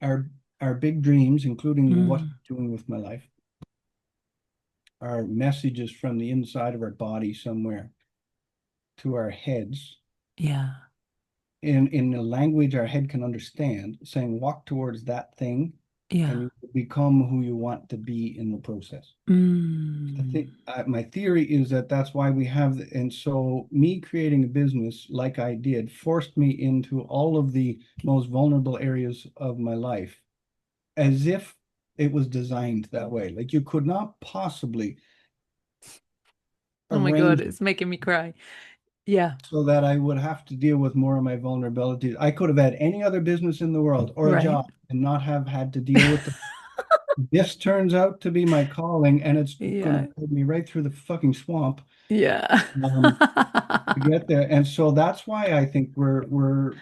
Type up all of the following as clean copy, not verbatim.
our our big dreams, including what Mm. I'm doing with my life, are messages from the inside of our body somewhere to our heads Yeah. in a language our head can understand, saying walk towards that thing and Yeah. you become who you want to be in the process. I Mm. think my theory is that that's why we have, and so me creating a business like I did forced me into all of the most vulnerable areas of my life as if it was designed that way. Like you could not possibly Oh my God, arrange it's making me cry. Yeah. so that I would have to deal with more of my vulnerabilities. I could have had any other business in the world or a Right. job and not have had to deal with them. This turns out to be my calling, and it's going to Yeah. put me right through the fucking swamp Yeah. um, to get there. And so that's why I think we're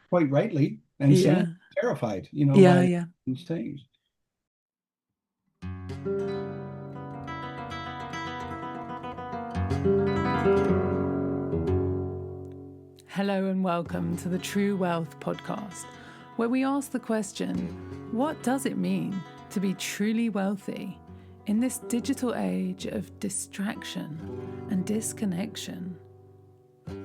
quite rightly and sane Yeah. terrified, Yeah. by Yeah. these things. Hello and welcome to the True Wealth podcast, where we ask the question, what does it mean to be truly wealthy in this digital age of distraction and disconnection?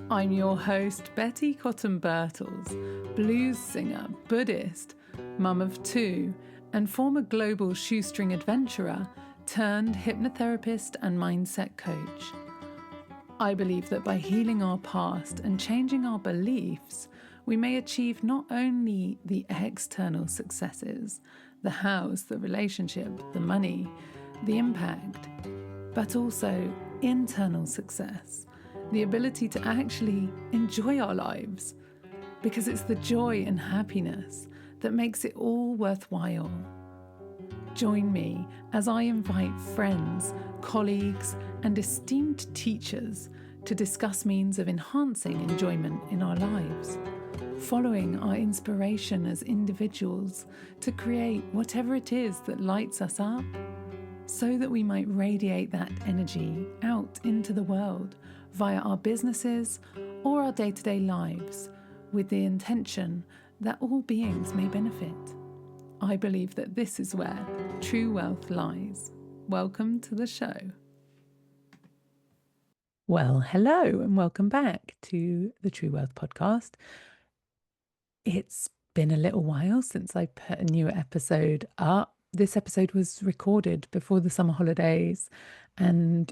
I'm your host, Betty Cotton Birtles, blues singer, Buddhist, mum of two, and former global shoestring adventurer turned hypnotherapist and mindset coach. I believe that by healing our past and changing our beliefs, we may achieve not only the external successes, the house, the relationship, the money, the impact, but also internal success, the ability to actually enjoy our lives, because it's the joy and happiness that makes it all worthwhile. Join me as I invite friends, colleagues, and esteemed teachers to discuss means of enhancing enjoyment in our lives, following our inspiration as individuals to create whatever it is that lights us up, so that we might radiate that energy out into the world via our businesses or our day-to-day lives, with the intention that all beings may benefit. I believe that this is where true wealth lies. Welcome to the show. Well, hello and welcome back to the True Wealth podcast. It's been a little while since I put a new episode up. This episode was recorded before the summer holidays, and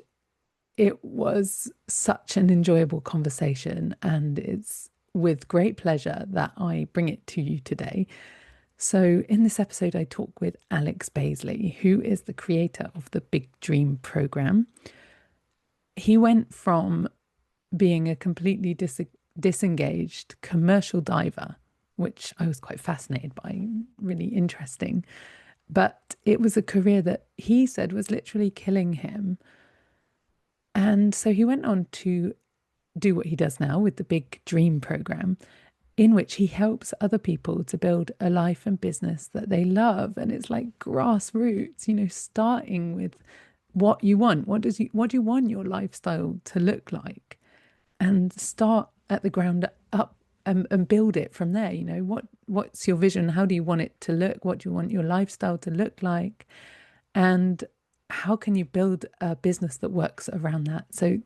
it was such an enjoyable conversation, and it's with great pleasure that I bring it to you today. So, in this episode, I talk with Alex Baisley, who is the creator of the Big Dream program. He went from being a completely disengaged commercial diver, which I was quite fascinated by, really interesting. But it was a career that he said was literally killing him. And so he went on to do what he does now with the Big Dream program, in which he helps other people to build a life and business that they love. And it's like grassroots, starting with what you want. What do you want your lifestyle to look like? And start at the ground up and build it from there. What's your vision? How do you want it to look? What do you want your lifestyle to look like? And how can you build a business that works around that? So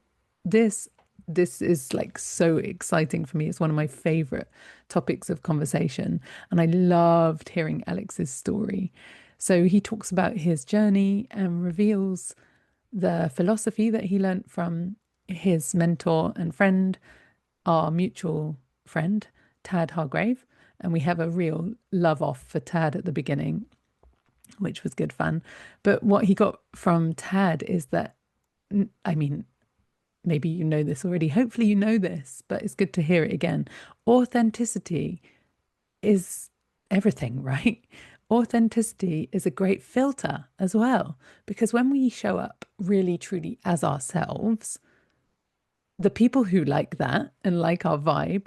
this this is like so exciting for me. It's one of my favorite topics of conversation, and I loved hearing Alex's story. So he talks about his journey and reveals the philosophy that he learnt from his mentor and friend, our mutual friend, Tad Hargrave. And we have a real love off for Tad at the beginning, which was good fun. But what he got from Tad is that, I mean, maybe you know this already. Hopefully, you know this, but it's good to hear it again. Authenticity is everything, right? Authenticity is a great filter as well, because when we show up really truly as ourselves, the people who like that and like our vibe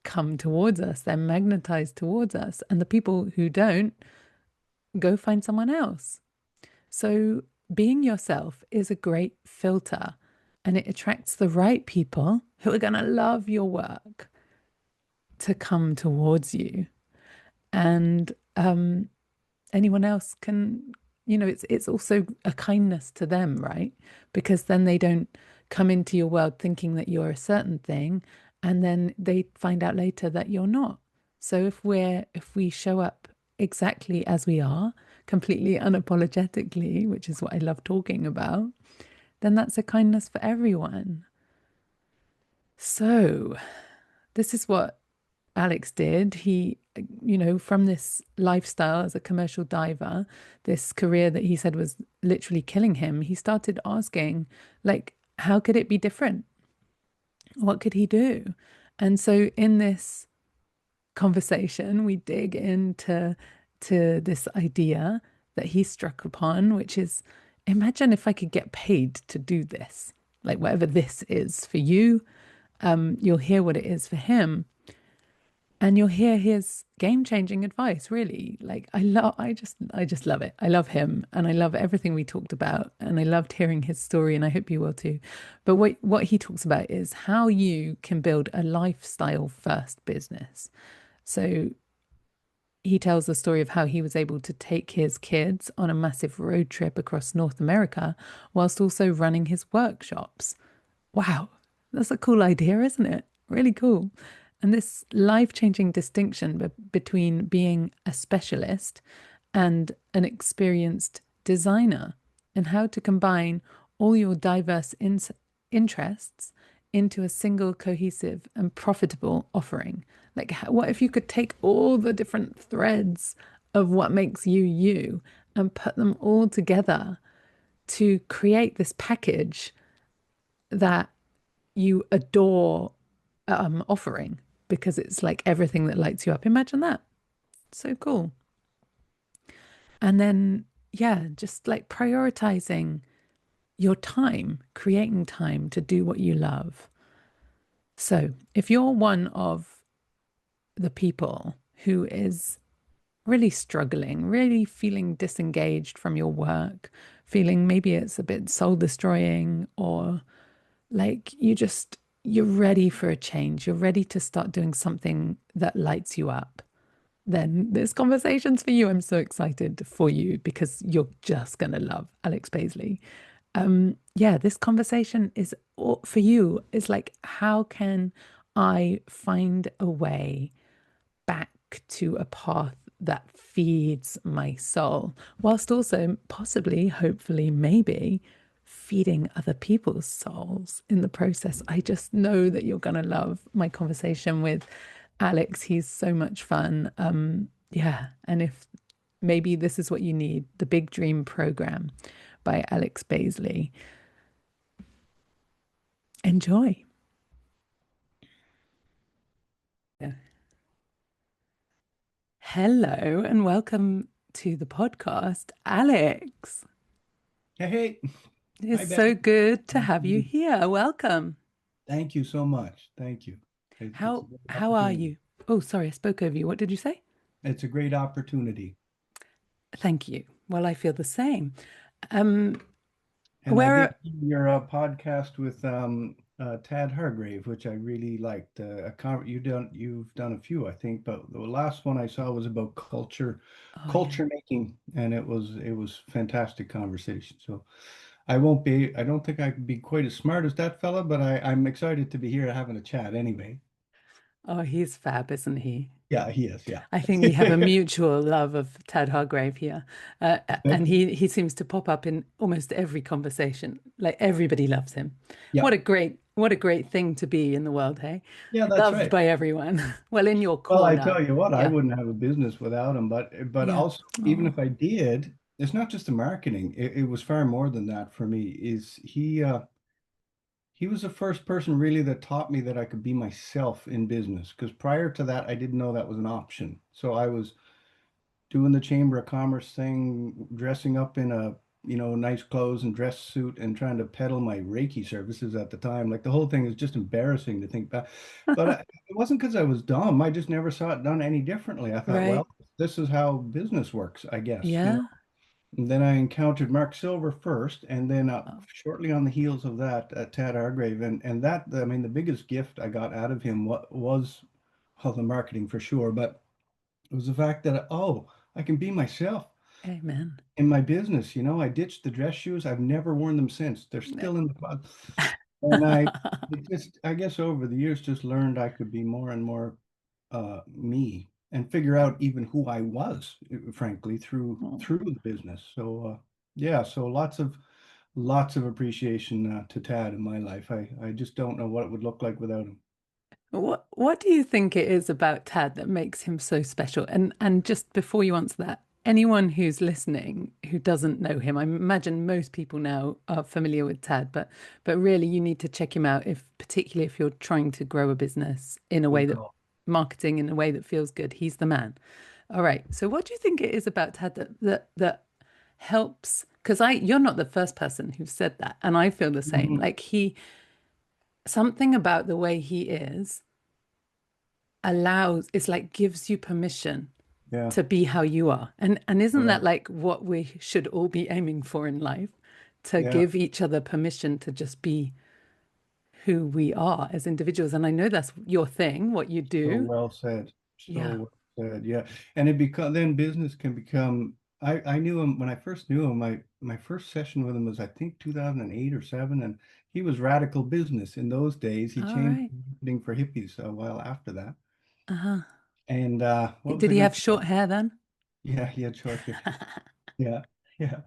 come towards us, they're magnetized towards us. And the people who don't, go find someone else. So being yourself is a great filter, and it attracts the right people who are going to love your work to come towards you. And anyone else can, it's also a kindness to them, right? Because then they don't come into your world thinking that you're a certain thing, and then they find out later that you're not. So if we show up exactly as we are, completely unapologetically, which is what I love talking about, then that's a kindness for everyone. So this is what Alex did. He, from this lifestyle as a commercial diver, this career that he said was literally killing him, he started asking, like, how could it be different? What could he do? And so in this conversation, we dig into this idea that he struck upon, which is imagine if I could get paid to do this, like whatever this is for you. You'll hear what it is for him. And you'll hear his game-changing advice, really. Like I just love it. I love him and I love everything we talked about. And I loved hearing his story, and I hope you will too. But what he talks about is how you can build a lifestyle first business. So he tells the story of how he was able to take his kids on a massive road trip across North America whilst also running his workshops. Wow, that's a cool idea, isn't it? Really cool. And this life-changing distinction between being a specialist and an experienced designer, and how to combine all your diverse interests into a single cohesive and profitable offering. Like, what if you could take all the different threads of what makes you you and put them all together to create this package that you adore offering, because it's like everything that lights you up. Imagine that. So cool. And then, yeah, just like prioritizing your time, creating time to do what you love. So if you're one of the people who is really struggling, really feeling disengaged from your work, feeling maybe it's a bit soul destroying, or like you're ready for a change, you're ready to start doing something that lights you up, then this conversation's for you. I'm so excited for you because you're just going to love Alex Baisley. Yeah, this conversation is all for you. Is like, how can I find a way back to a path that feeds my soul, whilst also possibly, hopefully, maybe feeding other people's souls in the process? I just know that you're going to love my conversation with Alex. He's so much fun. Yeah. And if maybe this is what you need, the Big Dream Program by Alex Baisley. Enjoy. Yeah. Hello and welcome to the podcast, Alex. Hey, hey. Hi, It's Ben. so good to Nice have to you meet you. here. Welcome. Thank you so much. Thank you. It's a How great how are opportunity. you? Oh, sorry, I spoke over you. What did you say? It's a great opportunity. Thank you. Well, I feel the same. Um, And I did where your podcast with Tad Hargrave, which I really liked. You've done a few, I think, but the last one I saw was about oh yeah. culture making, and it was fantastic conversation. So I don't think I could be quite as smart as that fella, but I'm excited to be here having a chat anyway. Oh, he's fab, isn't he? Yeah, he is. Yeah. I think we have a mutual love of Tad Hargrave here. And Thank you. he seems to pop up in almost every conversation. Like everybody loves him. Yeah. What a great thing to be in the world, hey? Yeah, that's Loved right. by everyone. Well, in your Well, I corner. tell you what, I Yeah. wouldn't have a business without him, but Yeah. also even Oh. if I did, it's not just the marketing. It was far more than that for me. Is he was the first person really that taught me that I could be myself in business. Because prior to that, I didn't know that was an option. So I was doing the Chamber of Commerce thing, dressing up in a, nice clothes and dress suit and trying to peddle my Reiki services at the time. Like the whole thing is just embarrassing to think back. But it wasn't because I was dumb. I just never saw it done any differently. I thought, Right. well, this is how business works, I guess, Yeah. And then I encountered Mark Silver first, and then Oh, shortly on the heels of that, Tad Hargrave, and that, I mean, the biggest gift I got out of him was, well, the marketing for sure, but it was the fact that, oh, I can be myself. Amen. in my business. I ditched the dress shoes. I've never worn them since. They're still in the closet. And I guess over the years just learned I could be more and more me and figure out even who I was, frankly, through Oh. through the business. So yeah, so lots of appreciation to Tad in my life. I just don't know what it would look like without him. What do you think it is about Tad that makes him so special? And just before you answer that, anyone who's listening who doesn't know him, I imagine most people now are familiar with Tad, but really you need to check him out if particularly if you're trying to grow a business in a Oh way that God. marketing in a way that feels good. He's the man. All right. So what do you think it is about Tad that helps? Because you're not the first person who said that, and I feel the same. Mhm. Like something about the way he is allows, it's like gives you permission Yeah, to be how you are. And isn't that right. like what we should all be aiming for in life? To Yeah, give each other permission to just be who we are as individuals. And I know that's your thing, what you so do. well said. Yeah. So well said. Yeah. And it become then business can become I knew him when I first knew him. My first session with him was I think 2008 or 7, and he was radical business in those days. He All changed right. marketing for hippies a while after that. Uh-huh. And what was Did I he going have to short say? hair then? Yeah, he had short hair. Yeah, yeah.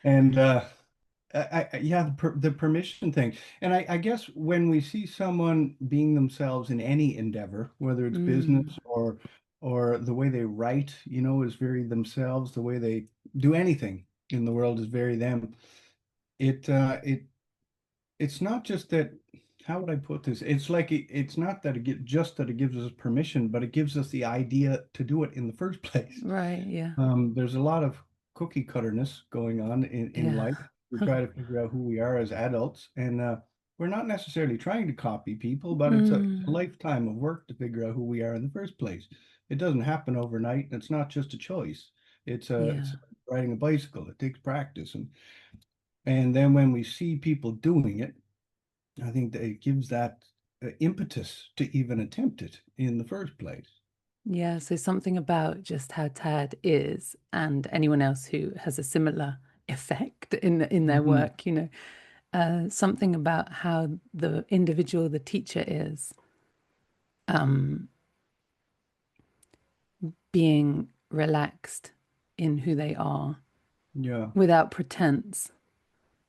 And yeah, the permission thing. And I guess when we see someone being themselves in any endeavor, whether it's Mm, business or the way they write, is very themselves. The way they do anything in the world is very them. It's not just that. How would I put this? It's like it's not that just that it gives us permission, but it gives us the idea to do it in the first place. right. Yeah. There's a lot of cookie cutterness going on in Yeah. life. We try to figure out who we are as adults, and we're not necessarily trying to copy people, but it's a Mm, lifetime of work to figure out who we are in the first place. It doesn't happen overnight, and it's not just a choice. It's yeah. like riding a bicycle. It takes practice, and then when we see people doing it, I think that it gives that impetus to even attempt it in the first place. Yeah, so something about just how Tad is and anyone else who has a similar effect in their Mhm. work, something about how the individual, the teacher is, um, being relaxed in who they are Yeah. without pretense.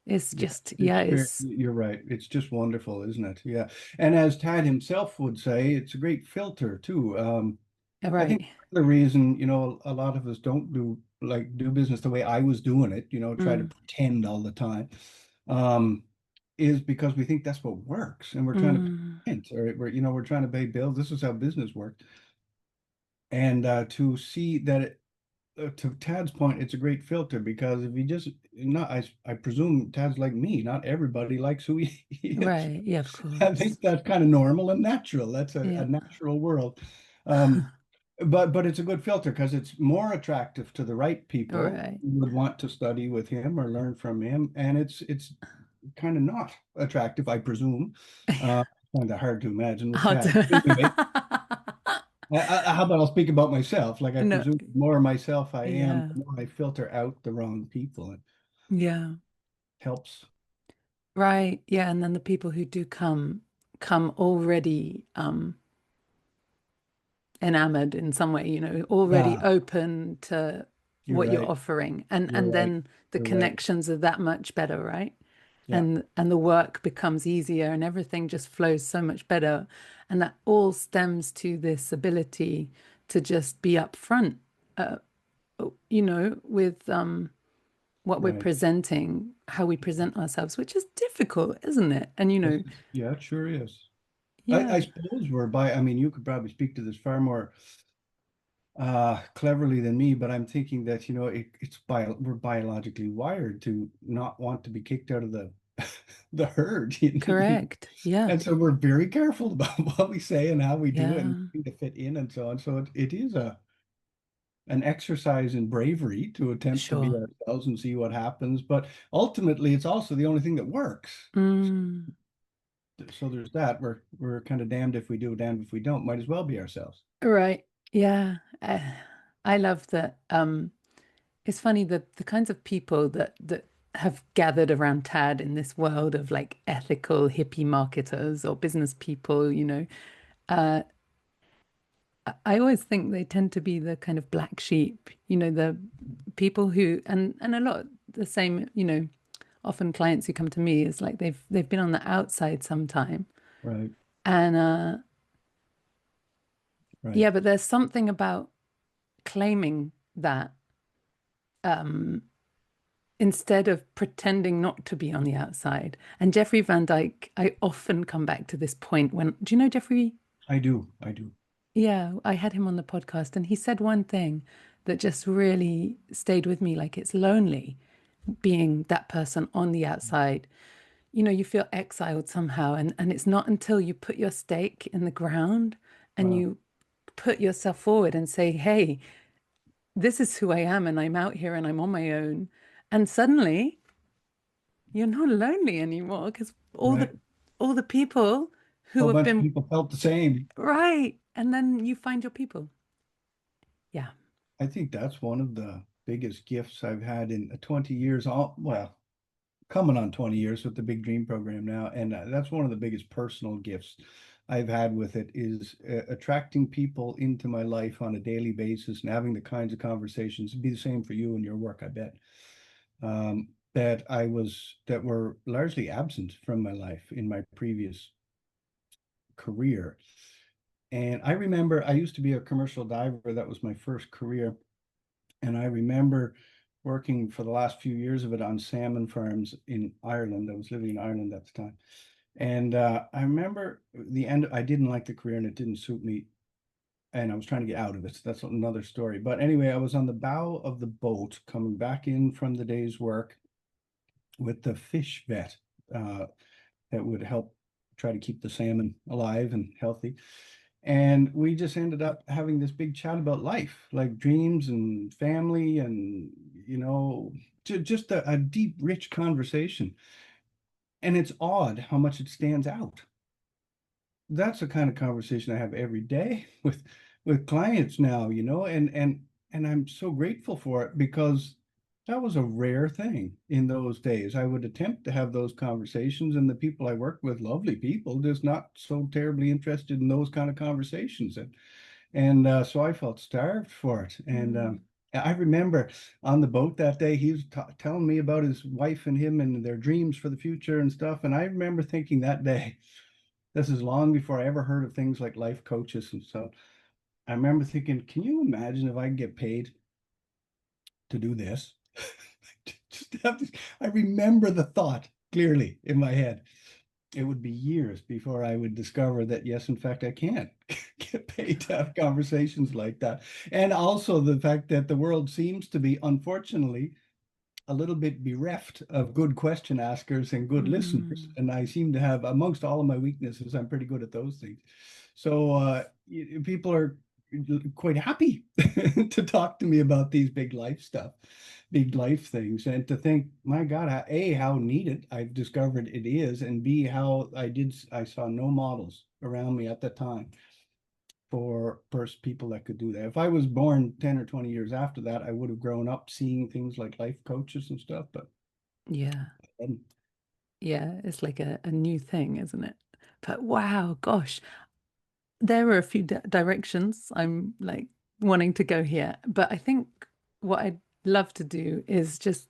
It's Yeah, just, yeah, it's you're right. It's just wonderful, isn't it? Yeah. And as Tad himself would say, it's a great filter too. I think right. the reason, a lot of us don't do business the way I was doing it, try to Mm, pretend all the time, um, is because we think that's what works and we're trying to mm, pretend, or we're trying to pay bills. This is how business works. And to see that to Tad's point, it's a great filter because if you just not, I presume Tad's like me. Not everybody likes who he is. right. Yeah, of I course. think that's kind of normal and natural. That's a Yeah. natural world. Um, but it's a good filter because it's more attractive to the right people Right. who would want to study with him or learn from him, and it's kind of not attractive, I presume. Kind of hard to imagine with Hard Tad. Anyway, to how about I'll speak about myself? Like I No, presume the more myself I am, yeah. the more I filter out the wrong people. It Yeah. helps. Right. Yeah. And then the people who do come already enamored in some way, already Yeah, open to you're what you're right. offering. And You're and right. then the You're right. connections are that much better, right? Yeah. And the work becomes easier and everything just flows so much better. And that all stems to this ability to just be upfront, uh, with what we're Right. presenting, how we present ourselves, which is difficult, isn't it? And Yeah, it sure is. I yeah, suppose I mean, you could probably speak to this far more cleverly than me, but I'm thinking that, we're biologically wired to not want to be kicked out of the the herd. correct. Yeah, And so we're very careful about what we say and how we do it and yeah, to fit in and so on. So it is an exercise in bravery to attempt to be sure. ourselves and see what happens. But ultimately, it's also the only thing that works. Mm, So there's that. We're kind of damned if we do, damned if we don't. Might as well be ourselves. right. Yeah. I love that. It's funny that the kinds of people that have gathered around Tad in this world of like ethical hippie marketers or business people, uh, I always think they tend to be the kind of black sheep, the people who, and a lot the same, often clients who come to me is like they've been on the outside sometime, Right, and right. yeah, but there's something about claiming that um, instead of pretending not to be on the outside. And Jeffrey Van Dyke, I often come back to this point when, do you know Jeffrey? I do, I do. Yeah, I had him on the podcast and he said one thing that just really stayed with me. Like it's lonely being that person on the outside. You feel exiled somehow. And it's not until you put your stake in the ground and Wow, you put yourself forward and say, hey, this is who I am and I'm out here and I'm on my own. And suddenly you're not lonely anymore because all the right. all the people who Whole have bunch of been people felt the same. right, and then you find your people. Yeah. I think that's one of the biggest gifts I've had in 20 years. Well, coming on 20 years with the Big Dream program now, and that's one of the biggest personal gifts I've had with it is attracting people into my life on a daily basis and having the kinds of conversations. It'd be the same for you and your work, I bet. That were largely absent from my life in my previous career. And I remember I used to be a commercial diver. That was my first career. And I remember working for the last few years of it on salmon farms in Ireland. I was living in Ireland at the time. And I remember the end, I didn't like the career and it didn't suit me. And I was trying to get out of it. So that's another story. But anyway, I was on the bow of the boat coming back in from the day's work with the fish vet that would help try to keep the salmon alive and healthy. And we just ended up having this big chat about life, like dreams and family, and just a deep, rich conversation. And it's odd how much it stands out. That's the kind of conversation I have every day with clients now, and I'm so grateful for it because that was a rare thing in those days. I would attempt to have those conversations, and the people I worked with, lovely people, just not so terribly interested in those kind of conversations. And so I felt starved for it. And Mm. I remember on the boat that day, he was telling me about his wife and him and their dreams for the future and stuff. And I remember thinking that day, this is long before I ever heard of things like life coaches and stuff. I remember thinking, can you imagine if I could get paid to do this? Just have this. I remember the thought clearly in my head. It would be years before I would discover that, yes, in fact, I can't get paid to have conversations like that. And also the fact that the world seems to be, unfortunately, a little bit bereft of good question askers and good listeners. Mm. And I seem to have, amongst all of my weaknesses, I'm pretty good at those things. So people are quite happy to talk to me about these big life stuff, big life things, and to think, my God, A, how needed I've discovered it is, and B, how I saw no models around me at the time for first people that could do that. If I was born 10 or 20 years after that, I would have grown up seeing things like life coaches and stuff, but Yeah. um, Yeah. It's like a new thing, isn't it? But wow, gosh, there are a few directions I'm like wanting to go here. But I think what I'd love to do is just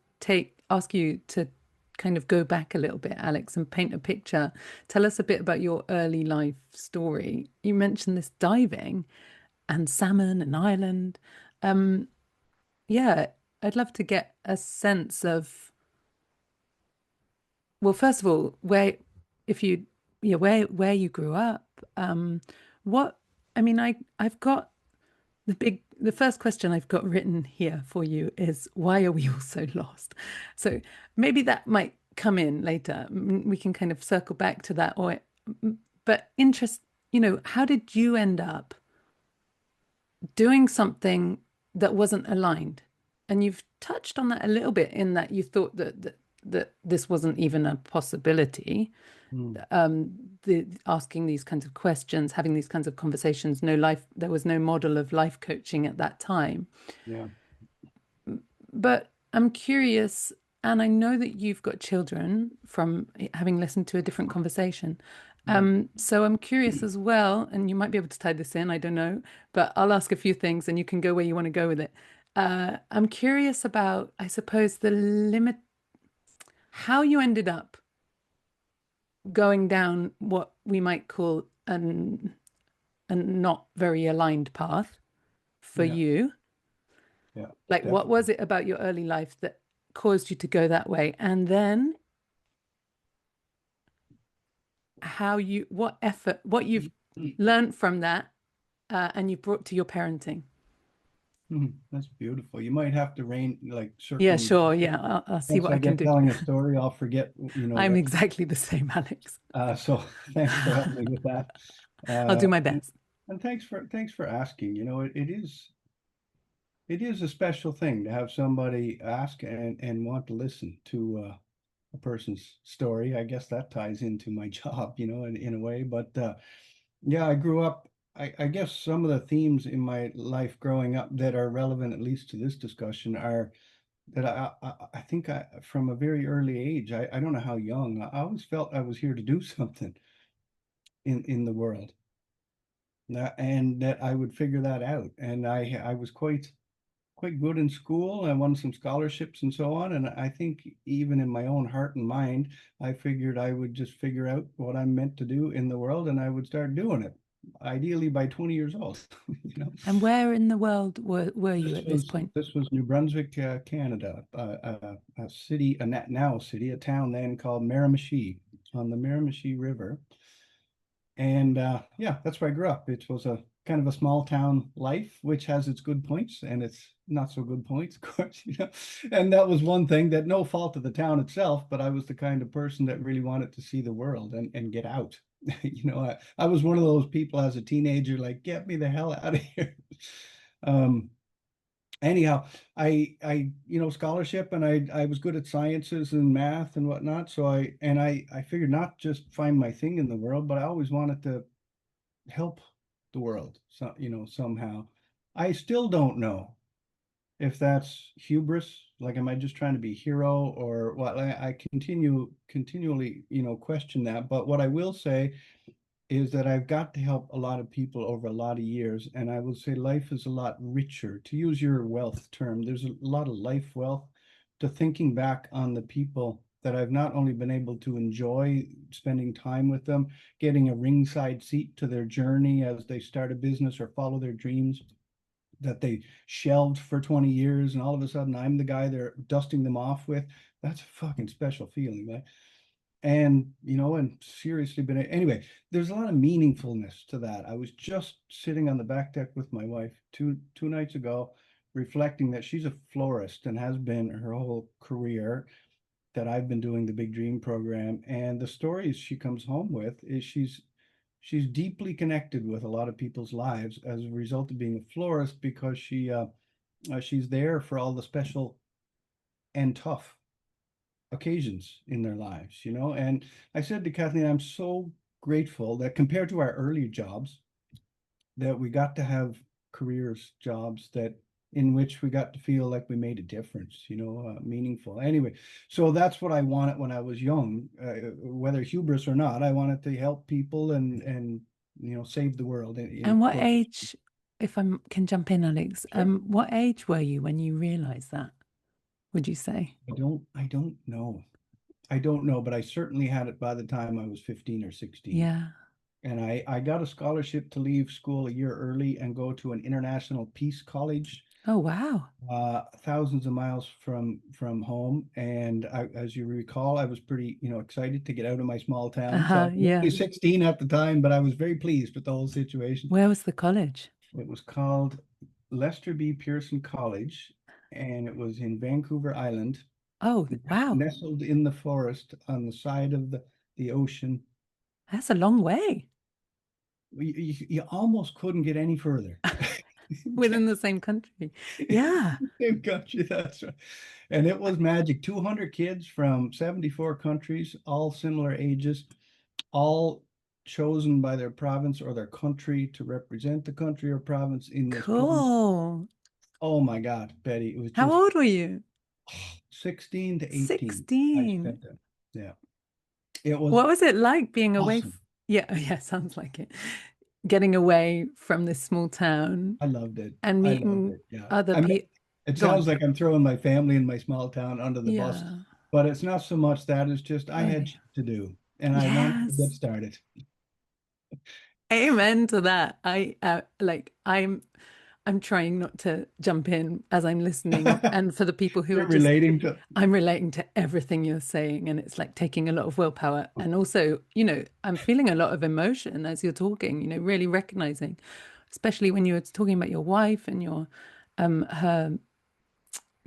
ask you to kind of go back a little bit, Alex, and paint a picture. Tell us a bit about your early life story. You mentioned this diving and salmon and Ireland. Um, yeah, I'd love to get a sense of, well, first of all, if you, yeah, where you grew up. What, I mean, I've got the first question I've got written here for you is why are we all so lost? So maybe that might come in later. We can kind of circle back to that, but how did you end up doing something that wasn't aligned? And you've touched on that a little bit in that you thought that this wasn't even a possibility. hmm, Asking these kinds of questions, having these kinds of conversations, there was no model of life coaching at that time. yeah. But I'm curious, and I know that you've got children from having listened to a different conversation. Yeah. So I'm curious as well, and you might be able to tie this in, I don't know, but I'll ask a few things and you can go where you want to go with it. I'm curious about, I suppose, the limit, how you ended up going down what we might call a not very aligned path for Yeah. you. Yeah. Like, what Definitely. was it about your early life that caused you to go that way? And then what effort, what you've learned from that, and you've brought to your parenting. That's beautiful. You might have to circle Yeah, me back. sure. Yeah, I'll see Once what I I can get do. telling a story, I'll forget, I'm what. exactly the same, Alex. So thanks for helping me with that. I'll do my And, best. thanks for asking. It is a special thing to have somebody ask and want to listen to a person's story. I guess that ties into my job, in a way. But yeah, I grew up. I guess some of the themes in my life growing up that are relevant, at least to this discussion, are that I think from a very early age, I don't know how young, I always felt I was here to do something in the world, and that I would figure that out. And I was quite good in school. I won some scholarships and so on. And I think even in my own heart and mind, I figured I would just figure out what I'm meant to do in the world, and I would start doing it, ideally by 20 years old. You know, And where in the world were you this at this was point? this was New Brunswick, Canada, a city, now a city, a town then called Miramichi on the Miramichi River. And yeah, that's where I grew up. It was a kind of a small town life, which has its good points and its not so good points, of course, And that was one thing, that no fault of the town itself, but I was the kind of person that really wanted to see the world and get out. I was one of those people as a teenager, like, get me the hell out of here. Um, anyhow, scholarship, and I was good at sciences and math and whatnot. So I figured not just find my thing in the world, but I always wanted to help the world. So, somehow. I still don't know if that's hubris, like, am I just trying to be a hero or what? I continually, question that. But what I will say is that I've got to help a lot of people over a lot of years. And I will say life is a lot richer, to use your wealth term. There's a lot of life wealth to thinking back on the people that I've not only been able to enjoy spending time with them, getting a ringside seat to their journey as they start a business or follow their dreams that they shelved for 20 years, and all of a sudden I'm the guy they're dusting them off with. That's a fucking special feeling, right? And seriously, but anyway, there's a lot of meaningfulness to that. I was just sitting on the back deck with my wife two nights ago, reflecting that she's a florist and has been her whole career, that I've been doing the Big Dream program. And the stories she comes home with is she's deeply connected with a lot of people's lives as a result of being a florist, because she's there for all the special and tough occasions in their lives. And I said to Kathleen, I'm so grateful that compared to our earlier jobs, that we got to have careers, jobs that in which we got to feel like we made a difference, meaningful. Anyway, so that's what I wanted when I was young, whether hubris or not. I wanted to help people and save the world. And what Quote. age, if I can jump in, Alex, Sure. what age were you when you realized that, would you say? I don't know. I don't know, but I certainly had it by the time I was 15 or 16. Yeah. And I got a scholarship to leave school a year early and go to an international peace college, Oh, wow. thousands of miles from home. And as you recall, I was pretty, excited to get out of my small town. So I Uh-huh. was Yeah. only 16 at the time, but I was very pleased with the whole situation. Where was the college? It was called Lester B. Pearson College, and it was in Vancouver Island, Oh, wow. nestled in the forest on the side of the ocean. That's a long way You almost couldn't get any further. within the same country. Yeah. Same country, that's right. And it was magic. 200 kids from 74 countries, all similar ages, all chosen by their province or their country to represent the country or province in this program. Cool. Oh my God, Betty, it was How just old were you? 16 to 18. I 16. spent it. Yeah. It was What was it like being away? awesome. Yeah, yeah, sounds like it. Getting away from this small town I loved it. and I loved meeting it. Yeah. other I mean, people. it Go sounds on. like I'm throwing my family and my small town under the bus, Yeah. but it's not so much that. It's just I Oh, had yeah. shit to do and I wanted to get Yes. started. Amen to that. I'm trying not to jump in as I'm listening. And for the people who are You're just, relating to, I'm relating to everything you're saying. And it's like taking a lot of willpower. And also, I'm feeling a lot of emotion as you're talking, really recognizing, especially when you were talking about your wife and her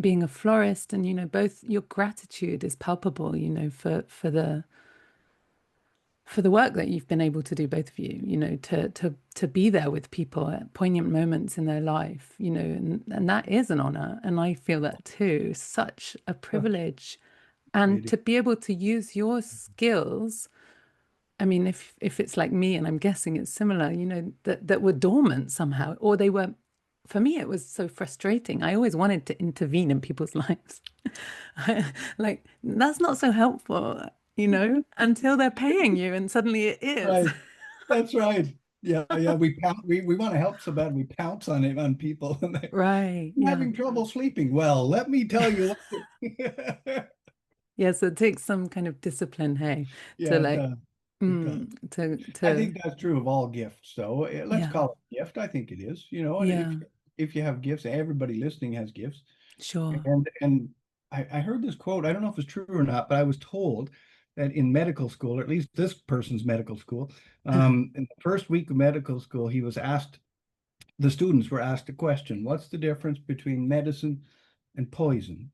being a florist and, both your gratitude is palpable, for the work that you've been able to do, both of you, to be there with people at poignant moments in their life, and that is an honor. And I feel that too, such a such privilege. And creative. to be able to use your skills, I mean, if it's like me, and I'm guessing it's similar, that were dormant somehow, or they were, for me, it was so frustrating. I always wanted to intervene in people's lives. Like, that's not so helpful, until they're paying you, and suddenly it is. Right. That's right. Yeah, yeah. We want to help so bad we pounce on it on people and they're Right. Yeah. having trouble sleeping. Well, let me tell you what. Yeah. So it takes some kind of discipline, hey, to Yeah, it like, does. It does. I to, think that's true of all gifts. So let's yeah. call it a gift. I think it is. And Yeah. if you have gifts, everybody listening has gifts. Sure. And I heard this quote. I don't know if it's true or not, but I was told that in medical school, or at least this person's medical school, in the first week of medical school, the students were asked a question: What's the difference between medicine and poison?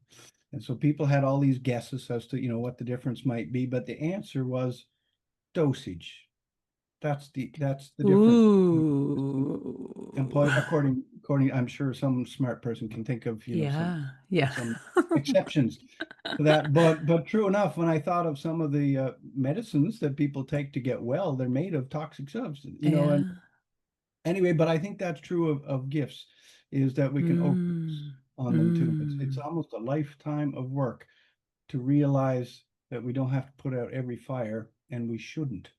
And so people had all these guesses as to what the difference might be, but the answer was dosage. That's the difference. And Ooh. according, I'm sure some smart person can think of Yeah. Yeah. some exceptions to that. But true enough, when I thought of some of the medicines that people take to get well, they're made of toxic substance. And Yeah. anyway, but I think that's true of gifts, is that we can overdose Mm. on them too. It's Mm. almost a lifetime of work to realize that we don't have to put out every fire, and we shouldn't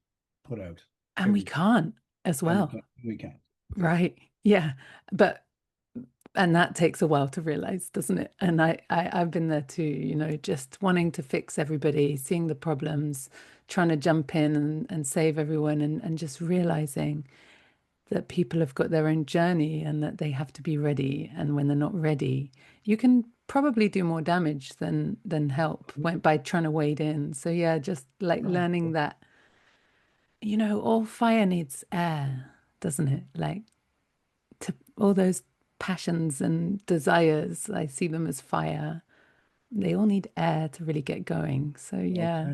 put out And we every, can't as and we well. can't. We can't. Right. Yeah. But and that takes a while to realize, doesn't it? And I've been there too, just wanting to fix everybody, seeing the problems, trying to jump in and save everyone, and just realizing that people have got their own journey and that they have to be ready. And when they're not ready, you can probably do more damage than help by trying to wade in. So yeah, just like learning Probably. that, all fire needs air, doesn't it? Like to all those passions and desires, I see them as fire. They all need air to really get going. So That's yeah,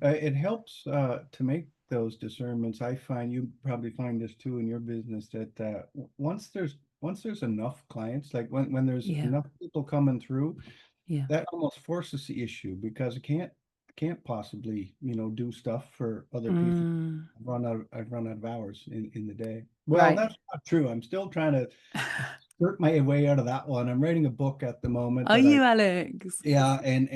right. It helps to make those discernments. I find you probably find this too in your business that once there's enough clients, like when there's yeah, enough people coming through, yeah. that almost forces the issue because I can't possibly do stuff for other people. Mm, I've run out of hours in the day. Well, right. that's not true. I'm still trying to work my way out of that one. I'm writing a book at the moment Are that you, Alex? yeah, and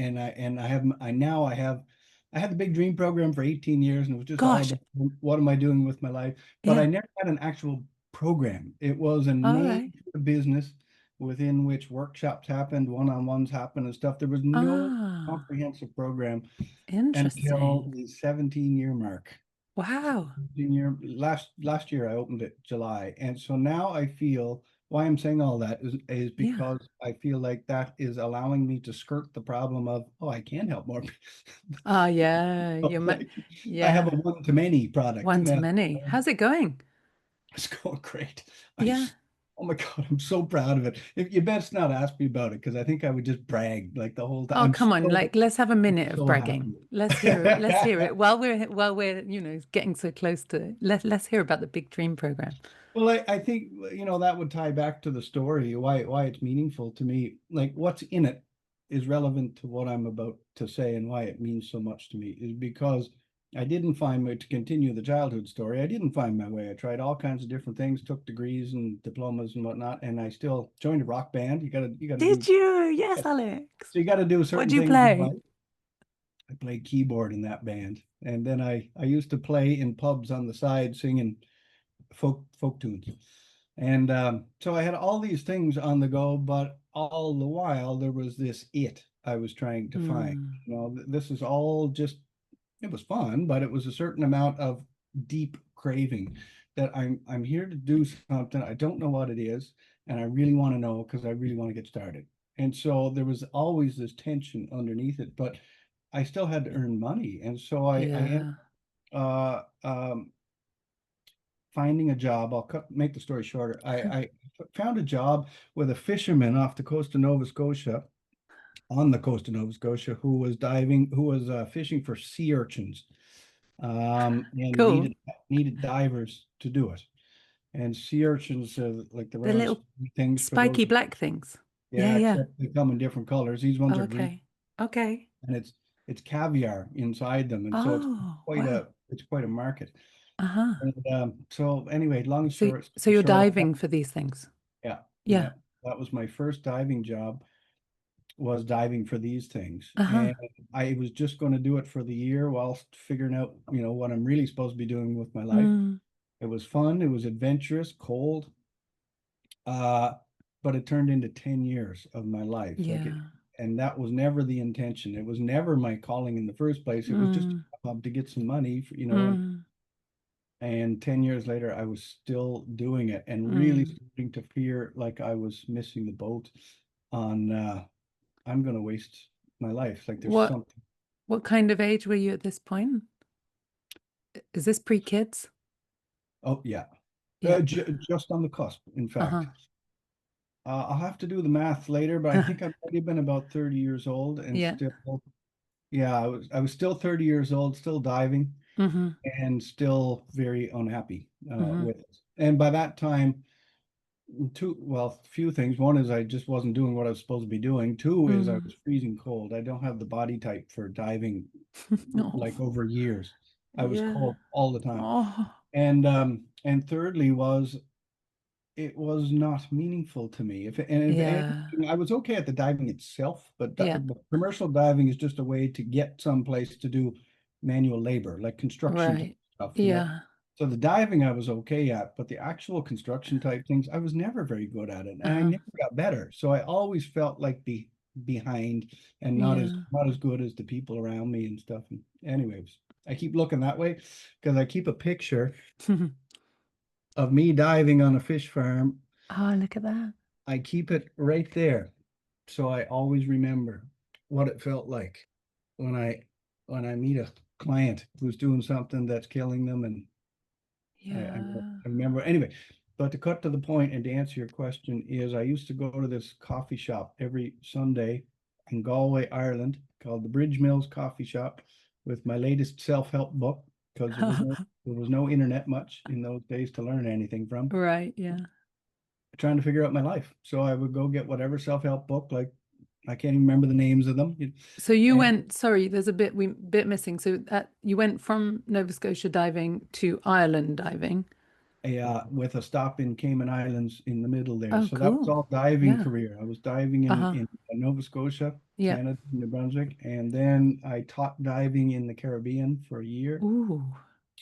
I had the big dream program for 18 years, and it was just all Gosh, about what am I doing with my life. But I yeah. never had an actual program. It was a All name right. for the business within which workshops happened, one-on-ones happened, and stuff. There was no Ah, comprehensive program until interesting. the 17-year mark. Wow. Year last year I opened it July, and so now I feel why I'm saying all that is Yeah. because I feel like that is allowing me to skirt the problem of I can help more Oh, yeah. people. Like I have Yeah. a one-to-many product One to now. many. How's it going? It's going great. Yeah. Oh my God, I'm so proud of it. If you best not ask me about it because I think I would just brag like the whole time. Oh, come on. Like, let's have a minute of So bragging. happy. Let's hear it. Let's hear it. While we're, getting so close to it. Let's hear about the big dream program. Well, I think that would tie back to the story, why it's meaningful to me. Like what's in it is relevant to what I'm about to say and why it means so much to me is because I didn't find my, to continue the childhood story, I didn't find my way. I tried all kinds of different things, took degrees and diplomas and whatnot, and I still joined a rock band. You gotta Did do, you? Yes, yes. Alex. So you got to do What certain do you things in play? life. I played keyboard in that band, and then I used to play in pubs on the side singing folk tunes. And so I had all these things on the go, but all the while there was this it I was trying to find. Mm, This is all just, it was fun, but it was a certain amount of deep craving that I'm here to do something. I don't know what it is, and I really want to know because I really want to get started. And so there was always this tension underneath it, but I still had to earn money. And so I ended yeah. uh, finding a job. Make the story shorter. I found a job with a fisherman off the coast of Nova Scotia, on the coast of Nova Scotia, who was fishing for sea urchins, and Cool. needed divers to do it. And sea urchins, like the The round little things for those, spiky black things. Yeah, yeah, yeah. except they come in different colors. These ones Oh, are green, okay. Okay. and it's caviar inside them, and so Oh, quite wow. a it's quite a market. Uh-huh. And so anyway, long So short so story you're short, diving for these things. yeah, Yeah. yeah, that was my first diving job, was diving for these things. Uh-huh. And I was just going to do it for the year whilst figuring out, what I'm really supposed to be doing with my life. Mm, It was fun, it was adventurous, cold, uh, but it turned into 10 years of my life. yeah. And that was never the intention. It was never my calling in the first place. It was just Mm, a job to get some money, and mm, 10 years later, I was still doing it and really mm. starting to fear like I was missing the boat on, I'm going to waste my life. Like there's What something. what kind of age were you at this point? Is this pre-kids? Oh, yeah. Yeah. Just on the cusp, in Uh-huh. fact. I'll have to do the math later, but I think I've already been about 30 years old and Yeah. still, yeah, I was still 30 years old, still diving Mm-hmm. and still very unhappy Mm-hmm. with it. And by that time, few things. One is I just wasn't doing what I was supposed to be doing. Two is I Mm. was freezing cold. I don't have the body type for diving like Oh, over years. I was yeah. cold all the time. Oh, And thirdly was it was not meaningful to me. If yeah. anything, I was okay at the diving itself, Yeah. but commercial diving is just a way to get someplace to do manual labor, like construction type Right. stuff. Yeah. So the diving I was okay at, but the actual construction type things, I was never very good at it, and I Uh-huh. never got better. So I always felt like behind and Yeah. not as good as the people around me and stuff. And anyways, I keep looking that way because I keep a picture of me diving on a fish farm. Oh, look at that. I keep it right there, so I always remember what it felt like when I meet a client who's doing something that's killing them, and Yeah. I remember anyway. But to cut to the point and to answer your question is, I used to go to this coffee shop every Sunday in Galway, Ireland, called the Bridge Mills Coffee Shop, with my latest self-help book because there was no internet much in those days to learn anything from. Right. Yeah. Trying to figure out my life. So I would go get whatever self-help book, like I can't even remember the names of them. So you And went, sorry, there's a bit missing. So you went from Nova Scotia diving to Ireland diving. with a stop in Cayman Islands in the middle there. Oh, So that was cool. all diving Yeah. career. I was diving Uh-huh. in Nova Scotia, Yeah. Canada, New Brunswick, and then I taught diving in the Caribbean for a year Ooh.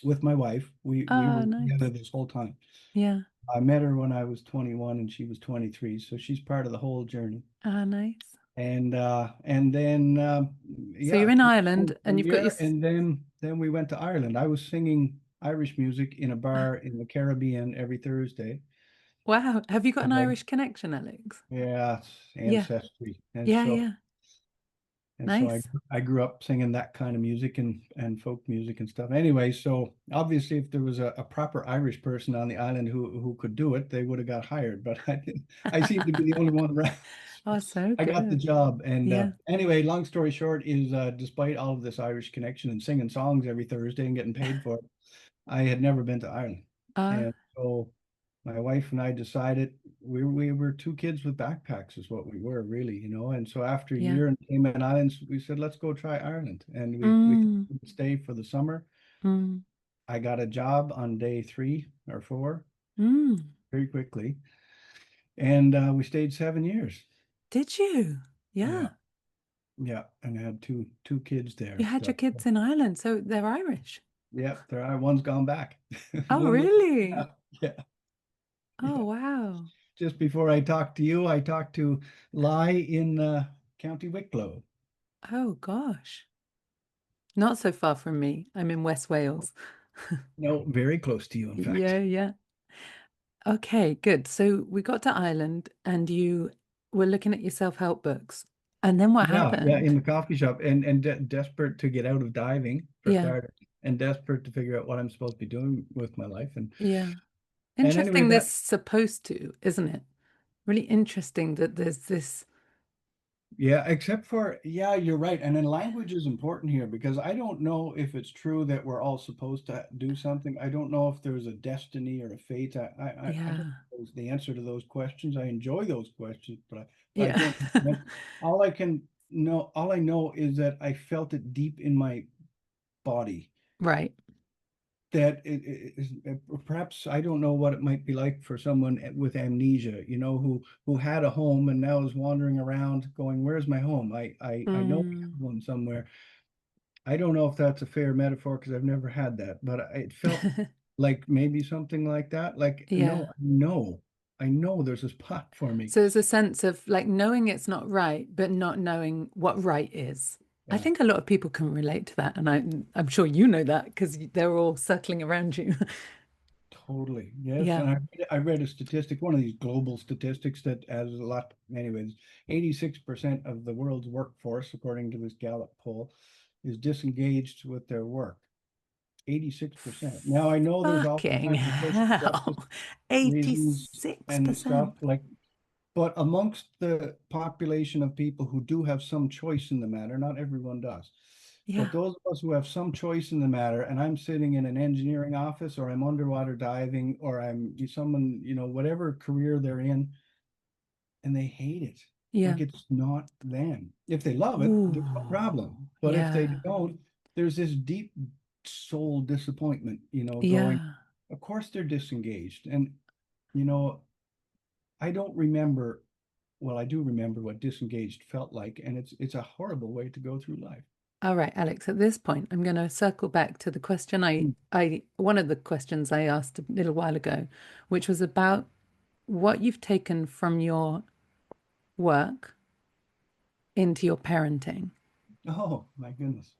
with my wife. We Ah, were together nice. this whole time. Yeah. I met her when I was 21 and she was 23, so she's part of the whole journey. Ah, nice. And then So yeah, you're in for Ireland a and you've got your year, and then we went to Ireland. I was singing Irish music in a bar in the Caribbean every Thursday. wow. Have you got an And Irish connection, Alex? yeah, Yeah. ancestry, Yeah, yeah. and so Nice. I grew up singing that kind of music and folk music and stuff. Anyway, so obviously, if there was a proper Irish person on the island who could do it, they would have got hired. But I didn't. I seemed to be the only one around. Oh, so I got the good. job. And Yeah. anyway, long story short is, despite all of this Irish connection and singing songs every Thursday and getting paid for it, I had never been to Ireland. Uh, And so my wife and I decided we were two kids with backpacks is what we were really. And so after a yeah. year in Cayman Islands, we said, let's go try Ireland. And we Mm, stay for the summer. Mm. I got a job on day 3 or 4 Mm. very quickly, and we stayed 7 years. Did you? Yeah, Yeah. yeah, and I had two kids You there. had your So kids in Ireland, so they're Irish. yeah, there are one's gone back. Oh, One, really? yeah, yeah, Oh, yeah. wow. Just before I talked to you, I talked to Lai in County Wicklow. Oh, gosh. Not so far from me. I'm in West Wales. No, very close to you, in fact. Yeah, yeah. Okay, good. So we got to Ireland and you were looking at your self-help books. And then what Yeah, yeah, happened? in the coffee shop, and desperate to get out of diving for Yeah, starters, and desperate to figure out what I'm supposed to be doing with my life. yeah. And anyway, Interesting this that supposed to, isn't it? Really interesting that there's this. yeah, except for yeah, you're right. And then language is important here because I don't know if it's true that we're all supposed to do something. I don't know if there's a destiny or a fate. I don't Yeah, know the answer to those questions. I enjoy those questions, but I yeah. don't. All I can know, all I know is that I felt it deep in my body Right. that it is perhaps I don't know what it might be like for someone with amnesia, who had a home and now is wandering around going, "Where's my home? I know I Mm. have one somewhere." I don't know if that's a fair metaphor because I've never had that, but it felt like maybe something like that. Like, no, Yeah. I know there's a spot for me. So there's a sense of like knowing it's not right, but not knowing what right is. I Yeah. think a lot of people can relate to that, and I'm sure you know that because they're all circling around you. Totally. Yes. Yeah. And I read a statistic, one of these global statistics that has a lot, anyways, 86% of the world's workforce, according to this Gallup poll, is disengaged with their work. 86%. Now I know there's all Fucking kinds of social justice hell. reasons and stuff 86%. like, but amongst the population of people who do have some choice in the matter, not everyone does. But Yeah. those of us who have some choice in the matter, and I'm sitting in an engineering office, or I'm underwater diving, or I'm someone, whatever career they're in, and they hate it. Yeah. Like it's not them. If they love it, there's no problem. Ooh. But if they Yeah. don't, there's this deep soul disappointment, going, Yeah. of course they're disengaged. And, you know, I don't remember, well, I do remember what disengaged felt like, and it's a horrible way to go through life. All right, Alex, at this point, I'm going to circle back to the question Mm. one of the questions I asked a little while ago, which was about what you've taken from your work into your parenting. Oh my goodness.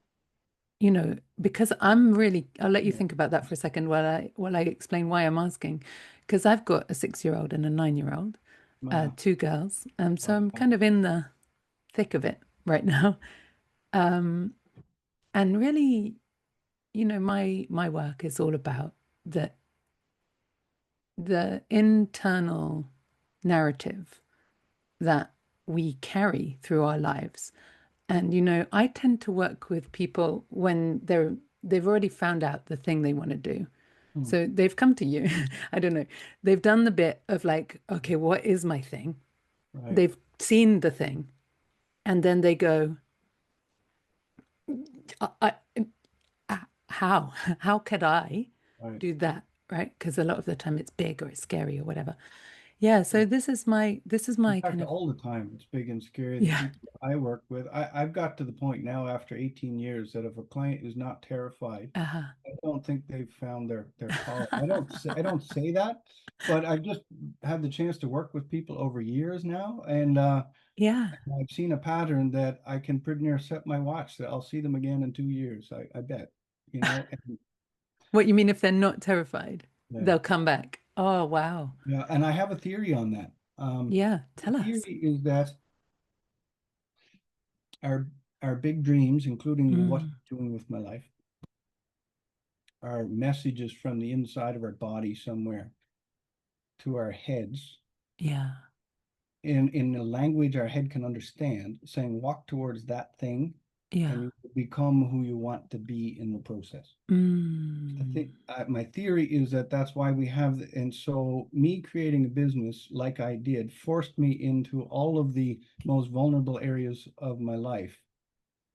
Because I'm really, I'll let you Yeah. think about that for a second while I explain why I'm asking. Because I've got a 6-year-old and a 9-year-old, Wow. two girls. So I'm Wow. kind of in the thick of it right now. Um, and really, my work is all about the internal narrative that we carry through our lives. And I tend to work with people when they've already found out the thing they want to do. Hmm. So they've come to you. I don't know. They've done the bit of like, okay, what is my thing? Right. They've seen the thing, and then they go, I, how? How could I Right. do that? Right? Because a lot of the time it's big or it's scary or whatever. Yeah. So this is my In fact, kind of, all the time, it's big and scary. The yeah. people I work with, I've got to the point now after 18 years that if a client is not terrified, Uh-huh. I don't think they've found their calling. I don't say that, but I've just had the chance to work with people over years now, and Yeah. I've seen a pattern that I can pretty near set my watch that I'll see them again in 2 years. I bet, and What you mean if they're not terrified, yeah, they'll come back. Oh, wow. yeah, and I have a theory on that. Yeah. The Tell us. theory is that our our big dreams, including what I'm Mm, doing with my life, are messages from the inside of our body somewhere to our heads yeah. in a language our head can understand, saying walk towards that thing and Yeah. you will become who you want to be in the process. I Mm, think my theory is that that's why we have, and so me creating a business like I did forced me into all of the most vulnerable areas of my life,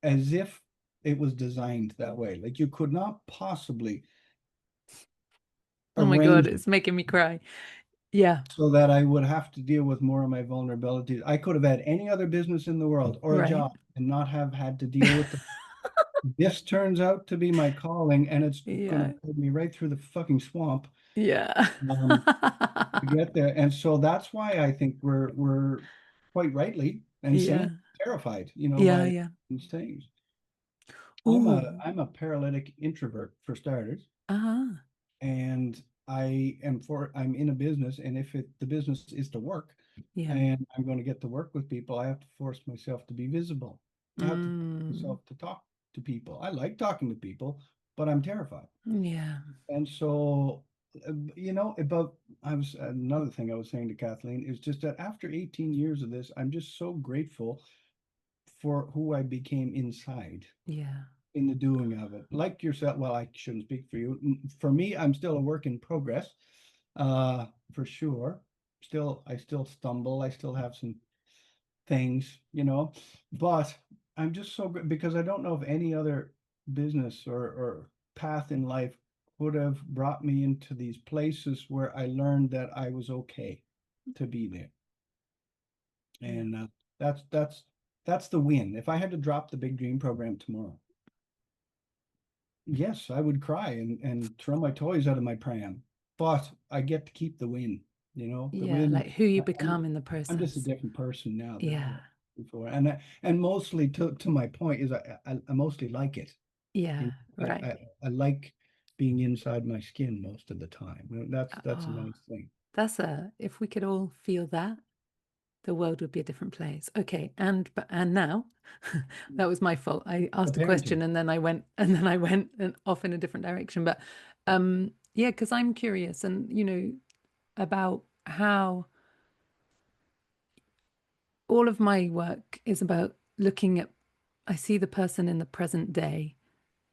as if it was designed that way. Like you could not possibly Oh my God, arrange it it's making me cry. Yeah, so that I would have to deal with more of my vulnerabilities. I could have had any other business in the world or a right. job and not have had to deal with them. This turns out to be my calling, and it's going to Yeah. put me right through the fucking swamp Yeah. um, to get there. And so that's why I think we're quite rightly and sane Yeah. terrified, Yeah, by yeah. these things. I'm Ooh. a I'm a paralytic introvert for starters, Uh-huh. and I'm in a business, and if the business is to work, Yeah. and I'm going to get to work with people, I have to force myself to be visible. I have to force Mm. myself to talk to people. I like talking to people, but I'm terrified. Yeah. And so, about I was another thing I was saying to Kathleen is just that after 18 years of this, I'm just so grateful for who I became inside Yeah. in the doing of it. Like yourself, well, I shouldn't speak for you. For me, I'm still a work in progress, for sure. I still stumble. I still have some things, but I'm just so good because I don't know if any other business or path in life would have brought me into these places where I learned that I was okay to be there. Yeah. And that's that's that's the win. If I had to drop the Big Dream program tomorrow, yes, I would cry and throw my toys out of my pram, but I get to keep the win. The Yeah, win. like who you I'm become in the I'm just a process. different person now than I Yeah. was before, and mostly to my point is I mostly like it. Yeah. I, Right. I I like being inside my skin most of the time. That's a Oh, nice thing. if we could all feel that, the world would be a different place. Okay, and now that was my fault. I The asked a question parenting. and then I went and off in a different direction. But yeah, because I'm curious and about how all of my work is about looking at I see the person in the present day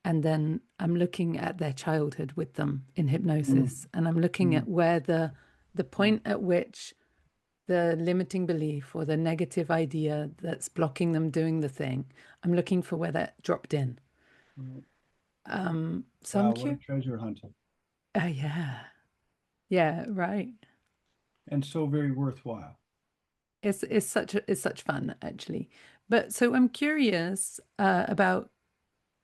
and then I'm looking at their childhood with them in Mm, hypnosis and I'm looking mm, at where the mm, point at which the limiting belief or the negative idea that's blocking them doing the thing, I'm looking for where that dropped in. mm. So I'm Wow, what a curious. treasure hunt, Oh yeah. Yeah, right. and so very worthwhile. It's such fun actually. But so I'm curious about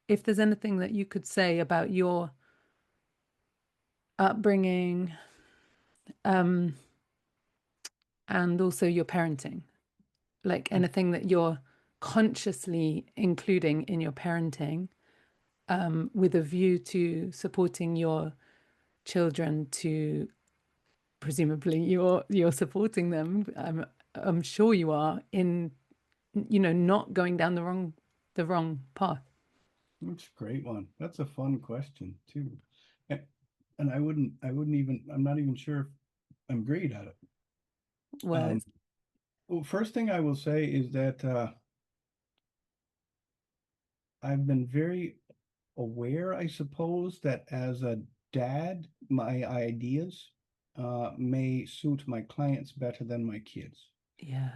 if there's anything that you could say about your upbringing, um, and also your parenting, like I, anything that you're consciously including in your parenting, with a view to supporting your children to presumably you're supporting them. I'm sure you are in, not going down the wrong path. that's a great one. That's a fun question too. And, and I'm not even sure if I'm great at it. Well, Um, it's well, first thing I will say is that I've been very aware, I suppose, that as a dad, my ideas may suit my clients better than my kids. yeah.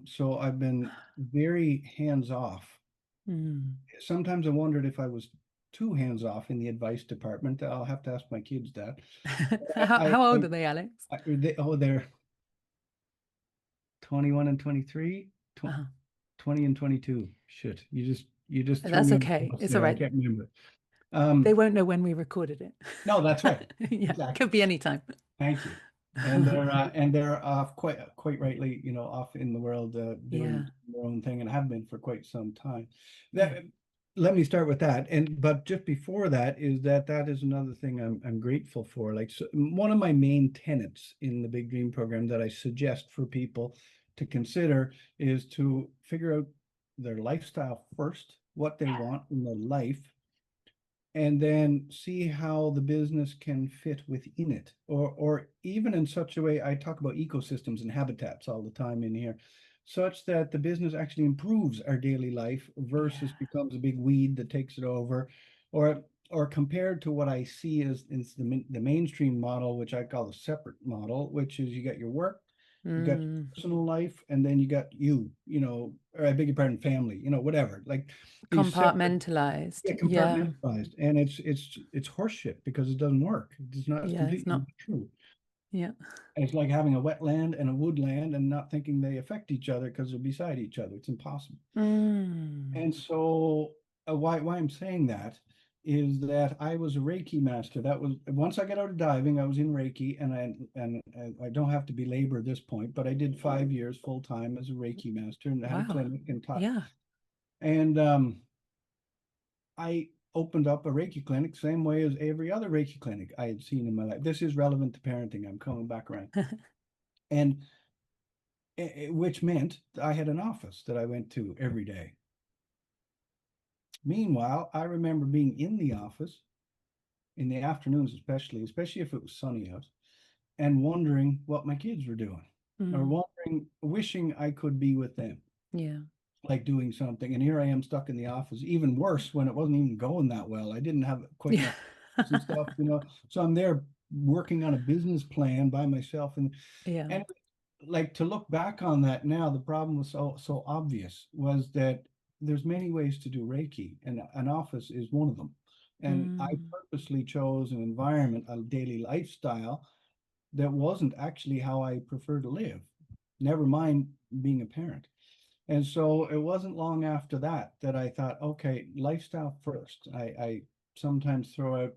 So I've been very hands off. Mm. Sometimes I wondered if I was too hands off in the advice department. I'll have to ask my kids that. How old are they, Alex? They're 21 and 23, Uh-huh. 20 and 22. Shit, you just threw That's me on the okay. bus It's all there. I right. can't remember. They Um, won't know when we recorded it. no, that's right. Yeah, Exactly. could be any time. Thank you. And they're off quite rightly, off in the world doing Yeah, their own thing and have been for quite some time. yeah, That Let me start with that. But just before that is that is another thing I'm grateful for. Like so, one of my main tenets in the Big Dream program that I suggest for people to consider is to figure out their lifestyle first, what they want in their life, and then see how the business can fit within it, or even in such a way. I talk about ecosystems and habitats all the time in here, such that the business actually improves our daily life versus yeah. becomes a big weed that takes it over, or compared to what I see as is the mainstream model, which I call the separate model, which is you got your work, you got your Mm, personal life, and then you got you, or I beg your pardon, family, whatever. Like these separate, Compartmentalized. yeah, Yeah. compartmentalized, and it's horseshit because it doesn't work. It's not. It's Yeah. It's completely not. not true. Yeah. And it's like having a wetland and a woodland and not thinking they affect each other because they're beside each other. It's impossible. Mm. And so, why I'm saying that is that I was a Reiki master. That was once I got out of diving, I was in Reiki, and I don't have to belabor this point, but I did 5 years full time as a Reiki master and had a Wow. clinic and taught. Yeah. And I opened up a Reiki clinic, same way as every other Reiki clinic I had seen in my life. This is relevant to parenting. I'm coming back around, and which meant I had an office that I went to every day. Meanwhile, I remember being in the office in the afternoons, especially if it was sunny out, and wondering what my kids were doing, or Mm. wondering, wishing I could be with them, Yeah. like doing something. And here I am stuck in the office, even worse when it wasn't even going that well. I didn't have quite Yeah. enough and stuff. So I'm there working on a business plan by myself, Yeah. and like to look back on that now, the problem was so obvious was that there's many ways to do Reiki, and an office is one of them. And I Mm. purposely chose an environment, a daily lifestyle that wasn't actually how I prefer to live, never mind being a parent. And so it wasn't long after that that I thought, okay, lifestyle first. I sometimes throw out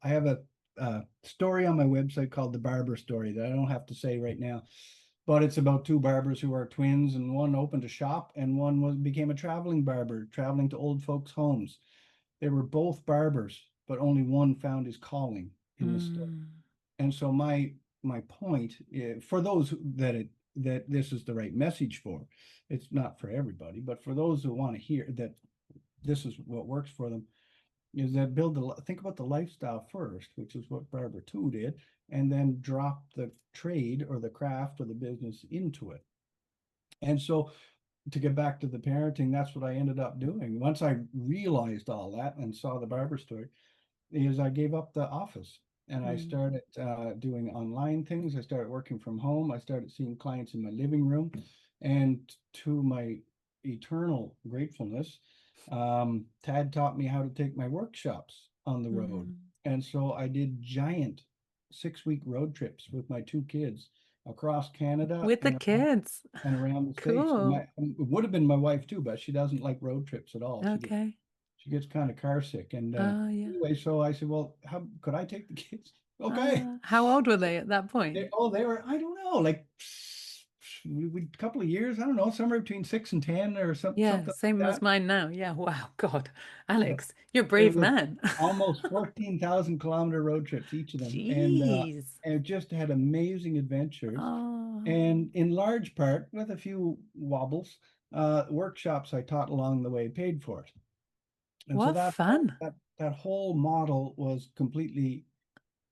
I have a story on my website called the Barber Story that I don't have to say right now, but it's about two barbers who are twins, and one opened a shop, and one became a traveling barber, traveling to old folks' homes. They were both barbers, but only one found his calling in the story. Mm. And so my point for those that this is the right message for, it's not for everybody, but for those who want to hear that this is what works for them, is that think about the lifestyle first, which is what Barber Two did, and then drop the trade or the craft or the business into it. And so to get back to the parenting, that's what I ended up doing. Once I realized all that and saw the Barber Story, is I gave up the office and I Mm. started doing online things. I started working from home. I started seeing clients in my living room. And to my eternal gratefulness, Tad taught me how to take my workshops on the road. Mm. And so I did giant 6-week road trips with my two kids across Canada With the kids. and around the States. Cool. It would have been my wife too, but she doesn't like road trips at all. Okay. She gets kind of car sick. And Oh, yeah. anyway, so I said, well, how could I take the kids? Okay. How old were they at that point? They were, I don't know, like a couple of years, I don't know, somewhere between 6 and 10 or Yeah, something like same as that. mine now. Yeah, wow, God. Yeah. Alex, you're a It brave was man. almost 14,000-kilometer road trips, each of them. Jeez. And just had amazing adventures. Oh, And in large part, with a few wobbles, workshops I taught along the way paid for it. And so what fun. that whole model was completely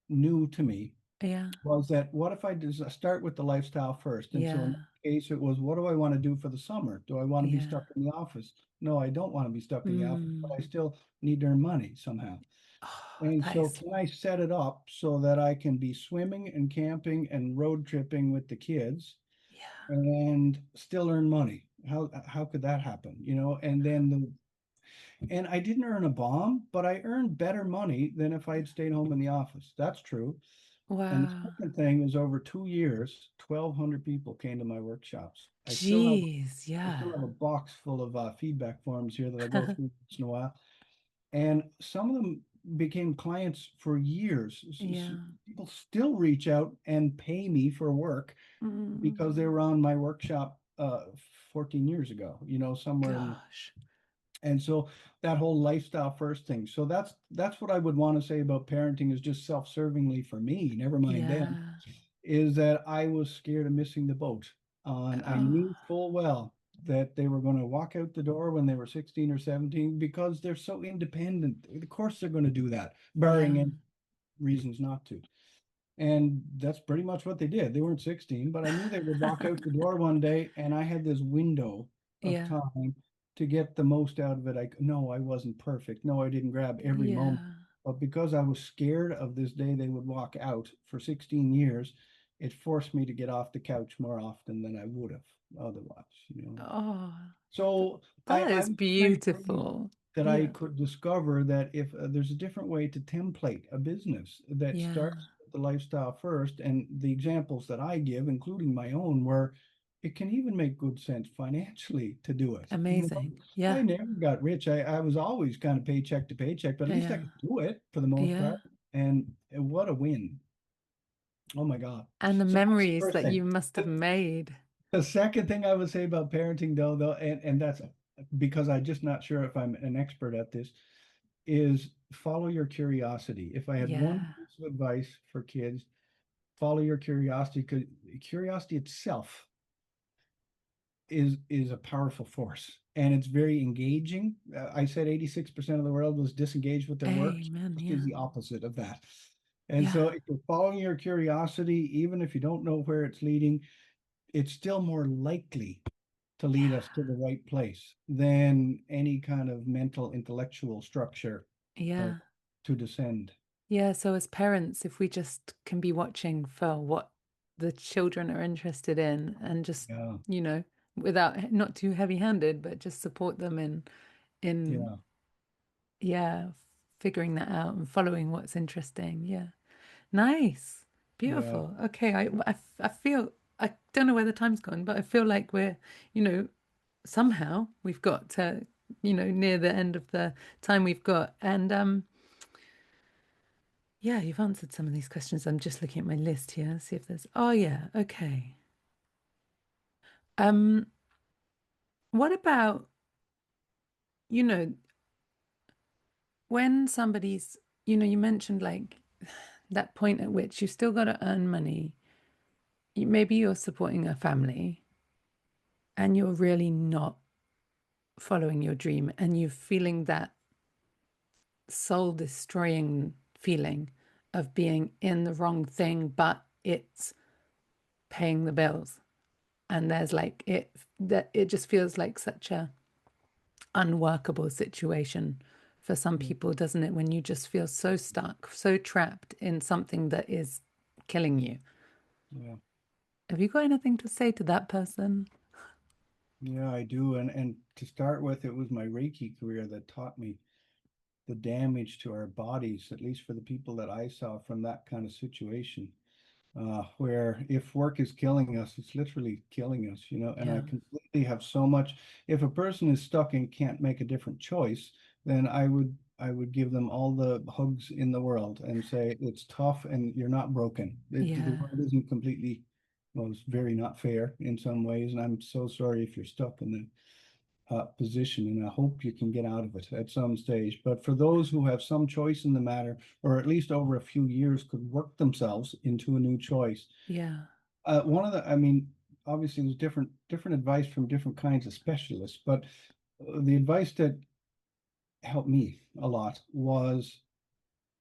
new to me, Yeah, was that what if I just start with the lifestyle first? And so in yeah, that case, it was, what do I want to do for the summer? Do I want to be yeah. stuck in the office? No, I don't want to be stuck in the office, but I Mm. still need to earn money somehow. Oh, And that so is, can I set it up so that I can be swimming and camping and road tripping with the kids yeah, and still earn money? How could that happen? And I didn't earn a bomb, but I earned better money than if I had stayed home in the office. That's true. And the wow. second thing is, over 2 years, 1,200 people came to my workshops. Jeez, I still yeah. have a box full of feedback forms here that I go through once in a while. And some of them became clients for years. Yeah. People still reach out and pay me for work Mm. because they were on my workshop 14 years ago, somewhere in. Gosh. And so that whole lifestyle first thing. So that's what I would want to say about parenting, is just self-servingly for me, never mind them, Yeah. is that I was scared of missing the boat. I Oh, knew full well that they were going to walk out the door when they were 16 or 17 because they're so independent. Of course they're going to do that, barring yeah. any reasons not to. And that's pretty much what they did. They weren't 16, but I knew they would walk out the door one day, and I had this window of Yeah. time to get the most out of it. No, I wasn't perfect. No, I didn't grab every moment. Yeah. But because I was scared of this day they would walk out for 16 years, it forced me to get off the couch more often than I would have otherwise. Oh, So That I is was very pleased beautiful. that I Yeah. could discover that if there's a different way to template a business that Yeah. starts with the lifestyle first, and the examples that I give, including my own, where it can even make good sense financially to do it. Amazing. I Yeah. never got rich. I was always kind of paycheck to paycheck, but at least I Yeah. could do it for the most Yeah. part. And what a win. Oh my God. And the So that's the memories first that you thing. must have made. The second thing I would say about parenting, though, and that's because I'm just not sure if I'm an expert at this, is follow your curiosity. If I had one Yeah. piece of advice for kids, follow your curiosity, because curiosity itself is a powerful force, and it's very engaging. I said 86% of the world was disengaged with their work. Amen. Is Yeah. the opposite of that. And so Yeah. if you're following your curiosity, even if you don't know where it's leading, it's still more likely to lead us to Yeah. the right place than any kind of mental intellectual structure uh, Yeah. to descend. Yeah. So as parents, if we just can be watching for what the children are interested in and just, Yeah, you know, without not too heavy-handed, but just support them in yeah, yeah, figuring that out and following what's interesting. Yeah. Nice. yeah, Beautiful. Okay. I feel, I don't know where the time's gone, but I feel like we're, you know, somehow we've got to, near the end of the time we've got. And yeah, you've answered some of these questions. I'm just looking at my list here, see if there's, oh yeah, okay. Um, what about, you know, when somebody's, you mentioned like that point at which you still got to earn money. Maybe you're supporting a family and you're really not following your dream and you're feeling that soul destroying feeling of being in the wrong thing, but it's paying the bills. And there's like it just feels like such a unworkable situation for some yeah, people, doesn't it? When you just feel so stuck, so trapped in something that is killing you. yeah. Have you got anything to say to that person? Yeah, I do. And to start with, it was my Reiki career that taught me the damage to our bodies, at least for the people that I saw from that kind of situation. Where if work is killing us, it's literally killing us, and I Yeah, completely have so much. If a person is stuck and can't make a different choice, then I would give them all the hugs in the world and say it's tough and you're not broken. The yeah, world isn't completely, well, it's very not fair in some ways, and I'm so sorry if you're stuck in the position, and I hope you can get out of it at some stage. But for those who have some choice in the matter, or at least over a few years could work themselves into a new choice. yeah, One of the, I mean, obviously there's different advice from different kinds of specialists, but the advice that helped me a lot was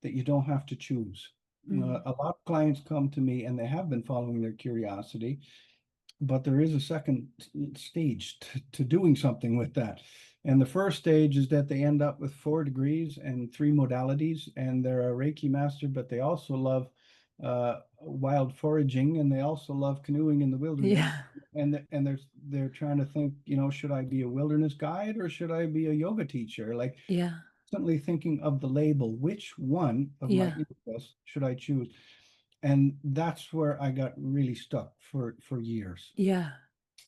that you don't have to choose. mm, A lot of clients come to me and they have been following their curiosity, but there is a second stage to doing something with that. And the first stage is that they end up with 4 degrees and 3 modalities, and they're a Reiki master, but they also love wild foraging, and they also love canoeing in the wilderness. yeah, And they're trying to think, should I be a wilderness guide or should I be a yoga teacher? Like yeah, constantly thinking of the label, which one of my yeah, interests should I choose? And that's where I got really stuck for years. yeah,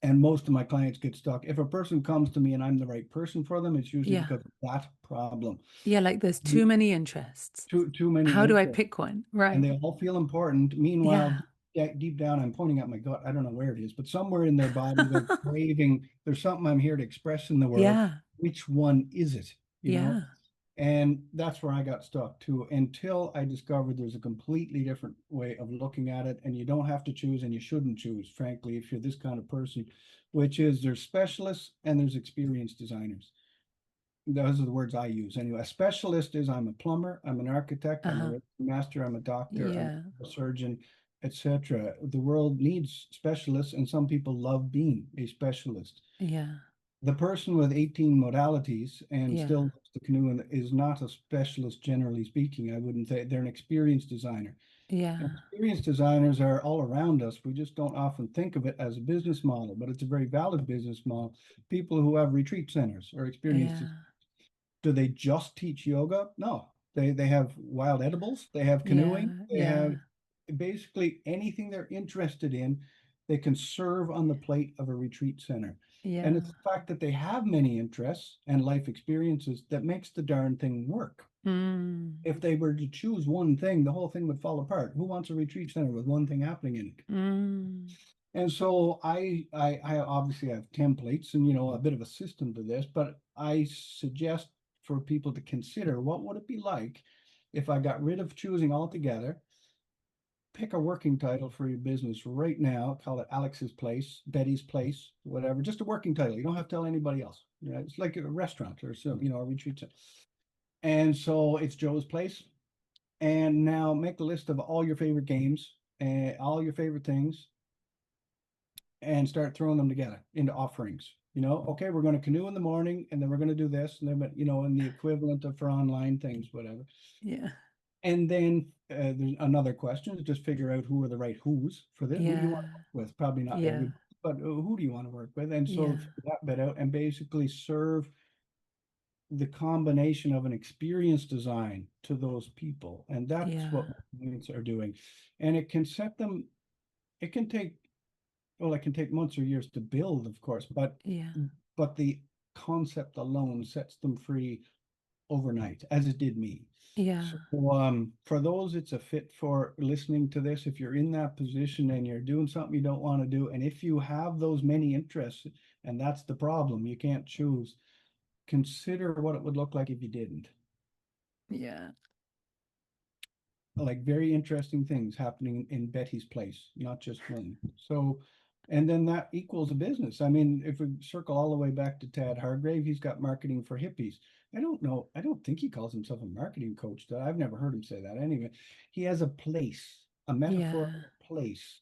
And most of my clients get stuck. If a person comes to me and I'm the right person for them, it's usually yeah, because of that problem. yeah. Like there's too many interests. Too many How do I interests, pick one? and Right. they all feel important. Meanwhile, Yeah, deep down, I'm pointing at my gut. I don't know where it is, but somewhere in their body, they're craving. There's something I'm here to express in the world. yeah, Which one is it? You know, yeah, And that's where I got stuck too, until I discovered there's a completely different way of looking at it. And you don't have to choose, and you shouldn't choose, frankly, if you're this kind of person, which is there's specialists and there's experienced designers. Those are the words I use anyway. A specialist is I'm a plumber, I'm an architect, I'm uh-huh, a master, I'm a doctor, I'm yeah, a surgeon, etc. The world needs specialists, and some people love being a specialist. yeah, The person with 18 modalities and still yeah, loves the canoe is not a specialist, generally speaking. I wouldn't say they're an experienced designer. Yeah. Experience designers are all around us. We just don't often think of it as a business model, but it's a very valid business model. People who have retreat centers or experience, Yeah. do they just teach yoga? No. They have wild edibles, they have canoeing, Yeah. they have Yeah. basically anything they're interested in, they can serve on the plate of a retreat center. And it's Yeah. the fact that they have many interests and life experiences that makes the darn thing work. Mm. If they were to choose one thing, the whole thing would fall apart. Who wants a retreat center with one thing happening in it? Mm. And so I obviously have templates and a bit of a system to this, but I suggest for people to consider what would it be like if I got rid of choosing altogether, pick a working title for your business right now, call it Alex's Place, Betty's Place, whatever, just a working title. You don't have to tell anybody else. It's like a restaurant or some, a retreat center. And so it's Joe's Place. And now make a list of all your favorite games and all your favorite things and start throwing them together into offerings. Okay, we're going to canoe in the morning and then we're going to do this and then, in the equivalent of for online things, whatever. Yeah. And then there's another question is just figure out who are the right who's for this. Who do you want to Yeah. work with? Probably not Yeah. everybody, but who do you want to work with? And so Yeah. figure that bit out and basically serve the combination of an experience design to those people. And that's Yeah. what clients are doing. And it can set them, it can take, well, it can take months or years to build, of course, Yeah. but the concept alone sets them free overnight, as it did me. Yeah. So for those, it's a fit for listening to this. If you're in that position and you're doing something you don't want to do, and if you have those many interests, and that's the problem, you can't choose, consider what it would look like if you didn't. Yeah. Like very interesting things happening in Betty's Place, not just one. So, and then that equals a business. I mean, if we circle all the way back to Tad Hargrave, he's got marketing for hippies. I don't know. I don't think he calls himself a marketing coach. I've never heard him say that. Anyway, he has a place, a Yeah. metaphorical place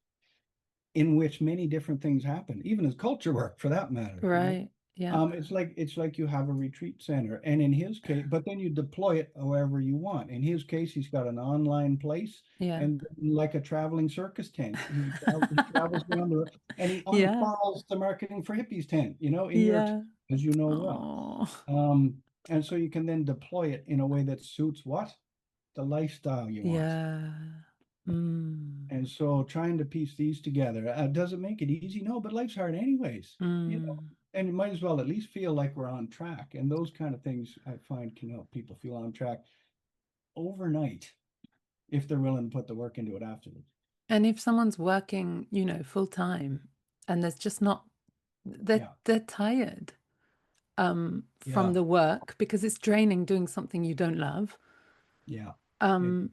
in which many different things happen, even as culture work for that matter. Right. Yeah. It's like you have a retreat center, and in his case, but then you deploy it however you want. In his case, he's got an online place, Yeah. and like a traveling circus tent, he travels around and he Yeah. unfurls the marketing for hippies tent, in your Yeah. as you know well. Oh. And so you can then deploy it in a way that suits what the lifestyle you want. Yeah. Mm. And so trying to piece these together, does it make it easy? No, but life's hard anyways. Mm. And you might as well at least feel like we're on track. And those kind of things I find can help people feel on track overnight if they're willing to put the work into it afterwards. And if someone's working, full time and there's just not Yeah, they're tired from yeah, the work because it's draining doing something you don't love. yeah. It, Um,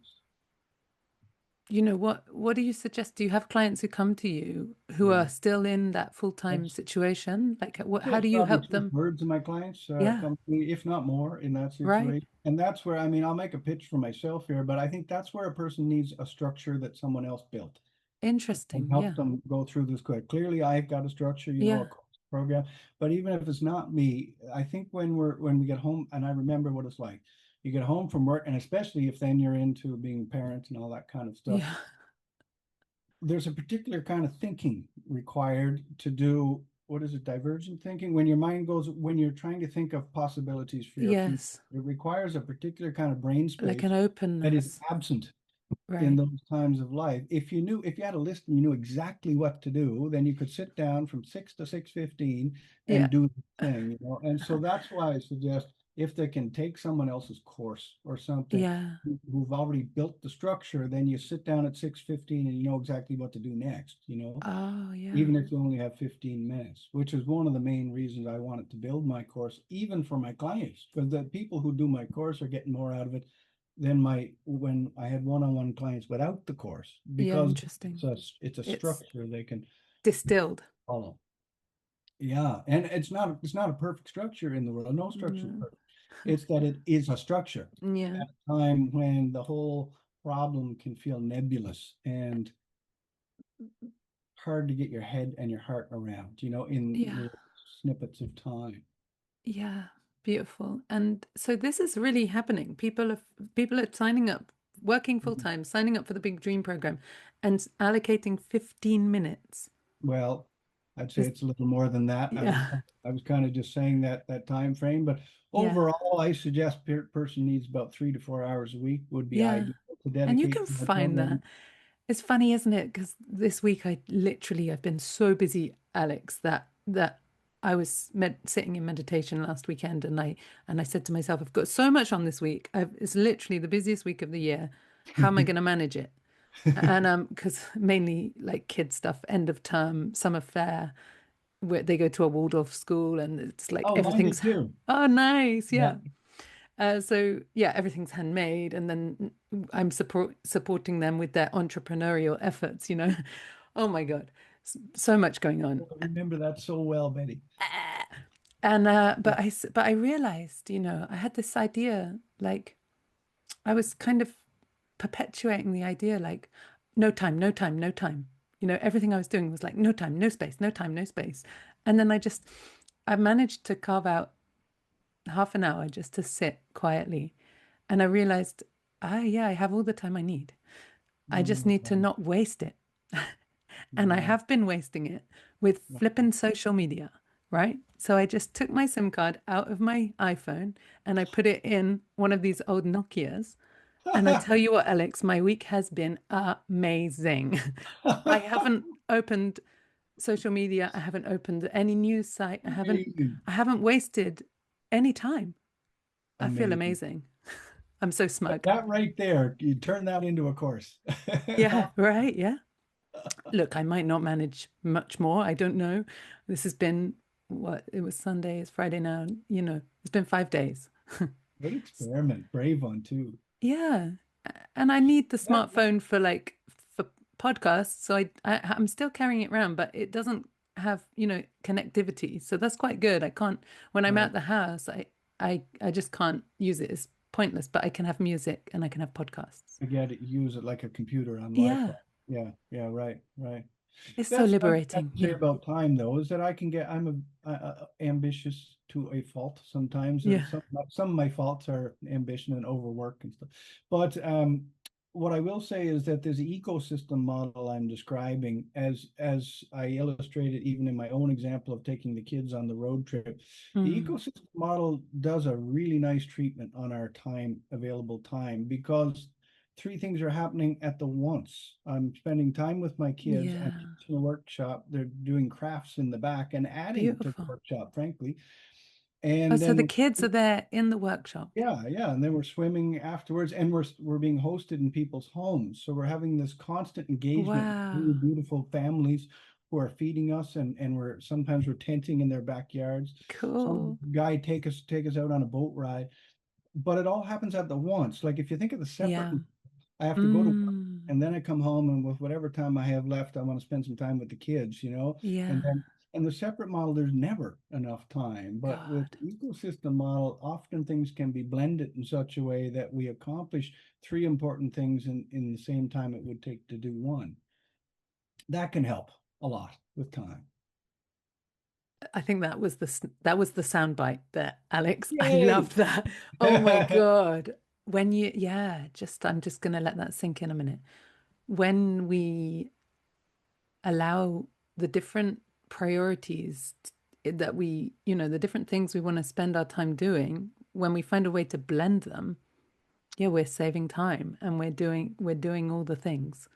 what do you suggest? Do you have clients who come to you who yeah. are still in that full-time That's situation? Like, how it's do you probably help two them? thirds of my clients Yeah, come to me, if not more, in that right. situation. And that's where, I mean, I'll make a pitch for myself here, but I think that's where a person needs a structure that someone else built and Interesting. help Yeah. them go through this quick. Clearly, I've got a structure, a Yeah. course program. But even if it's not me, I think when we get home, and I remember what it's like, you get home from work, and especially if then you're into being parents and all that kind of stuff, Yeah. there's a particular kind of thinking required to do what is it, divergent thinking? When your mind goes, when you're trying to think of possibilities for your future, Yes. it requires a particular kind of brain Like an space that is openness. absent in Right. those times of life. If you had a list and you knew exactly what to do, then you could sit down from 6 to 6:15 Yeah. and do the thing. And so that's why I suggest if they can take someone else's course or something Yeah. who've already built the structure, then you sit down at 6:15 and you know exactly what to do next. Oh, yeah. Even if you only have 15 minutes, which is one of the main reasons I wanted to build my course, even for my clients, because the people who do my course are getting more out of it than when I had one-on-one clients without the course, Yeah. because it's Interesting. a It's structure they can distilled. follow. Yeah, and it's not a perfect structure in the world. No structure is Mm. perfect. It's that it is a structure Yeah. at a time when the whole problem can feel nebulous and hard to get your head and your heart around, in Yeah. little snippets of time. Yeah, beautiful. And so this is really happening. People are signing up working full time, signing up for the Big Dream program, and allocating 15 minutes. Well, I'd say Is it's a little more than that. yeah, I was kind of just saying that time frame, but yeah, overall, I suggest person needs about 3 to 4 hours a week would be yeah. ideal to And you dedicate can to my find that. program. It's funny, isn't it? Because this week I've been so busy, Alex, that I was sitting in meditation last weekend, and I said to myself, I've got so much on this week. It's literally the busiest week of the year. How am I going to manage it? And because mainly like kid stuff, end of term, summer fair, where they go to a Waldorf school, and it's like Oh, mine did everything's too. oh nice, Yeah. yeah. So yeah, everything's handmade, and then I'm supporting them with their entrepreneurial efforts, you know. Oh my God, so much going on. I remember that so well, Betty. And but I realized, you know, I had this idea, like I was kind of perpetuating the idea, like no time, no time, no time. You know, everything I was doing was like no time, no space, no time, no space. And then I managed to carve out half an hour just to sit quietly. And I realized, yeah, I have all the time I need. I just need to Right. not waste it. And I Yeah. have been wasting it with flipping social media, right? So I just took my SIM card out of my iPhone and I put it in one of these old Nokias. And I tell you what, Alex, my week has been amazing. I haven't opened social media. I haven't opened any news site. Amazing. I haven't wasted any time. I feel Amazing. amazing. I'm so smug. That right there, you turn that into a course. Yeah, right. Yeah. Look, I might not manage much more. I don't know. This has been what it was Sunday, it's Friday now. You know, it's been 5 days. Good experiment. Brave one too. Yeah. And I need the That, smartphone for like for podcasts. So I'm still carrying it around, but it doesn't have, you know, connectivity. So that's quite good. I can't when I'm right. at the house, I just can't use it. It's pointless, but I can have music and I can have podcasts. I get it. Use it like a computer on Wi-Fi. Yeah. Yeah. Yeah. Right. Right. It's so That's what I have liberating. to say Yeah. about time, though, is that I'm ambitious to a fault sometimes, and Yeah. some of my faults are ambition and overwork and stuff. But what I will say is that this ecosystem model I'm describing, as I illustrated even in my own example of taking the kids on the road trip, the Mm. ecosystem model does a really nice treatment on our available time, because three things are happening at the once. I'm spending time with my kids. I'm Yeah. teaching a workshop. They're doing crafts in the back and adding to the Beautiful. workshop, frankly. Oh, And so the then, kids are there in the workshop. yeah, yeah. And then we're swimming afterwards, and we're being hosted in people's homes. So we're having this constant engagement with really Wow. beautiful families who are feeding us, and we're tenting in their backyards. Some Cool. guy take us out on a boat ride, but it all happens at the once. Like if you think of the separate, Yeah. I have to go to work Mm. and then I come home, and with whatever time I have left, I want to spend some time with the kids, and Yeah. then and the separate model, there's never enough time. But with God. the ecosystem model, often things can be blended in such a way that we accomplish three important things in the same time it would take to do one. That can help a lot with time. I think that was the soundbite there, Alex. I Yay! love that. Oh my God. I'm just gonna let that sink in a minute. When we allow the different priorities that you know, the different things we want to spend our time doing, when we find a way to blend them, yeah, we're saving time and we're doing all the things.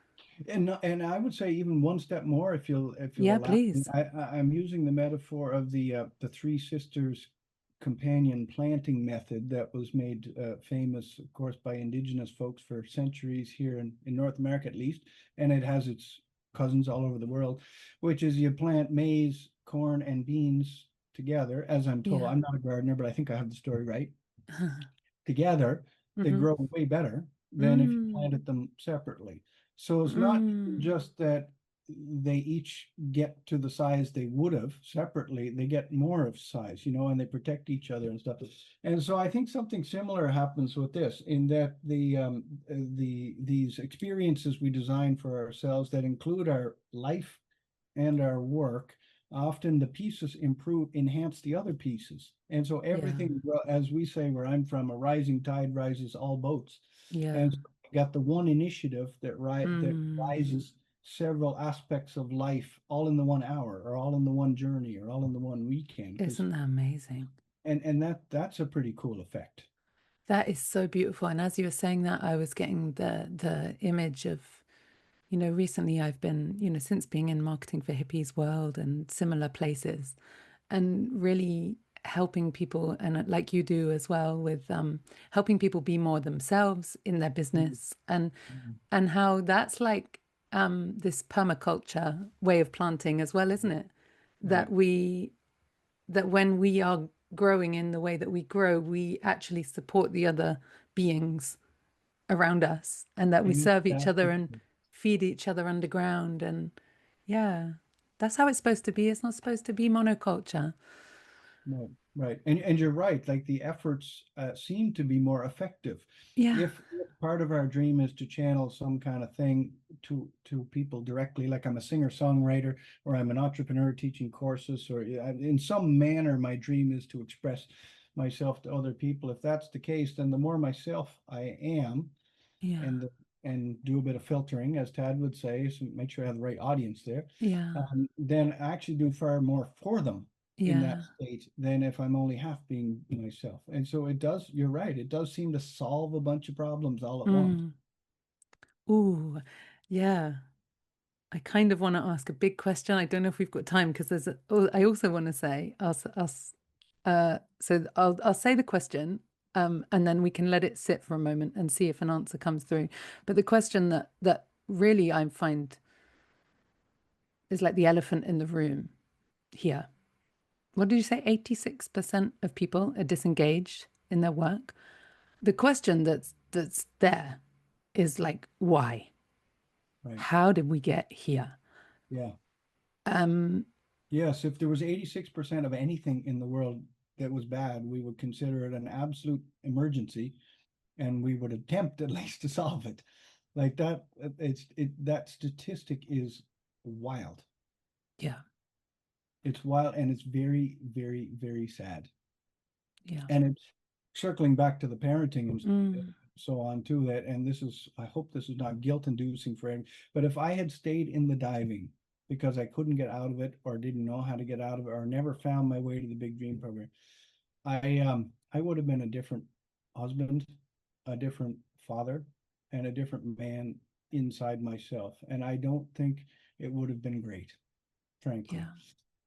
And I would say even one step more, if you'll Yeah, allow me. please. I'm using the metaphor of the Three Sisters companion planting method that was made famous, of course, by indigenous folks for centuries here in North America at least, and it has its cousins all over the world, which is you plant maize, corn, and beans together, as I'm told. Yeah. I'm not a gardener, but I think I have the story right. Together, they Mm-hmm. grow way better than if you Mm. planted them separately. So it's not even Mm. just that they each get to the size they would have separately, they get more of size, and they protect each other and stuff. And so I think something similar happens with this, in that these experiences we design for ourselves that include our life and our work, often the pieces enhance the other pieces. And so Yeah. everything, well, as we say where I'm from, a rising tide rises all boats. Yeah. And so got the one initiative that Mm, rises several aspects of life all in the 1 hour, or all in the one journey, or all in the one weekend. Because isn't that amazing? that's a pretty cool effect. That is so beautiful. And as you were saying that, I was getting the image of, recently I've been, since being in marketing for Hippies World and similar places, and really helping people, and like you do as well, with helping people be more themselves in their business, Mhm. and how that's like this permaculture way of planting as well, isn't it? That Right. we that when we are growing in the way that we grow, we actually support the other beings around us, and that we serve each other Exactly. and feed each other underground. And yeah, that's how it's supposed to be. It's not supposed to be monoculture. No, right. And you're right. Like the efforts seem to be more effective. Yeah, If part of our dream is to channel some kind of thing to people directly, like I'm a singer-songwriter, or I'm an entrepreneur teaching courses, or in some manner, my dream is to express myself to other people. If that's the case, then the more myself I am, yeah, and do a bit of filtering, as Tad would say, so make sure I have the right audience there, yeah, then I actually do far more for them in that yeah. state than if I'm only half being myself. And so it does, you're right, it does seem to solve a bunch of problems all at once. Mm. Ooh, yeah. I kind of want to ask a big question. I don't know if we've got time because I also want to say us. So I'll say the question, and then we can let it sit for a moment and see if an answer comes through. But the question that really I find is like the elephant in the room here. What did you say? 86% of people are disengaged in their work. The question that's there is like, why? Right. How did we get here? Yeah. Um, Yes, if there was 86% of anything in the world that was bad, we would consider it an absolute emergency, and we would attempt at least to solve it. Like that, that statistic is wild. yeah, It's wild, and it's very, very, very sad. yeah. And it's circling back to the parenting and Mm, so on too, that, and this is, I hope this is not guilt inducing for him, but if I had stayed in the diving because I couldn't get out of it, or didn't know how to get out of it, or never found my way to the Big Dream program, I would have been a different husband, a different father, and a different man inside myself. And I don't think it would have been great, frankly. yeah.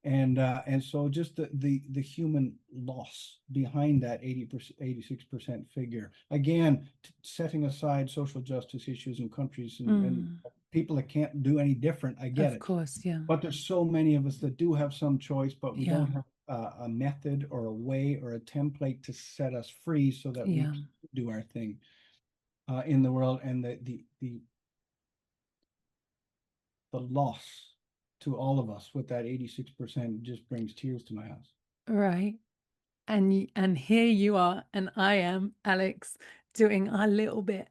And so just the human loss behind that 80%, 86% figure. Again, setting aside social justice issues in countries, and Mm, people that can't do any different, I get of it. course, yeah. But there's so many of us that do have some choice, but we Yeah, don't have a method or a way or a template to set us free so that we yeah. can do our thing in the world. And the loss to all of us with that 86% just brings tears to my eyes. Right. And here you are, and I am, Alex, doing our little bit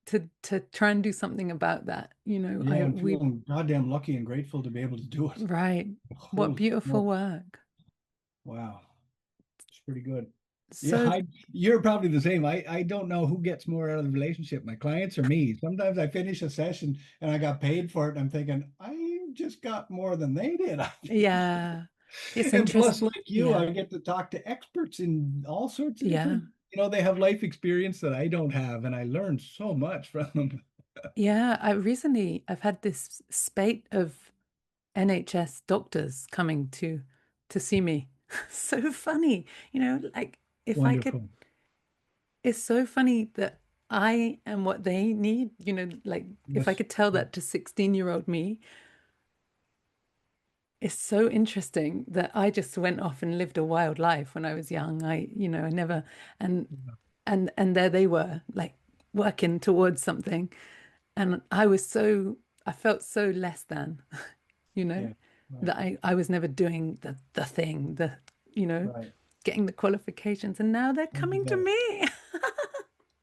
to try and do something about that. Yeah, I'm feeling goddamn lucky and grateful to be able to do it. Right. What Holy beautiful smokes. work. Wow. It's pretty good. Yeah, So, you're probably the same. I don't know who gets more out of the relationship, my clients or me. Sometimes I finish a session and I got paid for it, and I'm thinking, I just got more than they did. yeah, it's And plus, interesting. like you, Yeah, I get to talk to experts in all sorts of yeah, different, they have life experience that I don't have, and I learned so much from them. yeah. I've had this spate of NHS doctors coming to see me. So funny, like if I could, Wonderful. it's so funny that I am what they need, like if I Yes. could tell that to 16-year-old me. It's so interesting that I just went off and lived a wild life when I was young. I never, and and there they were, like working towards something, and I felt so less than, you know, Yeah. Right. that I was never doing the thing, you know, Right. getting the qualifications, and now they're Thank you, coming to Dad. me.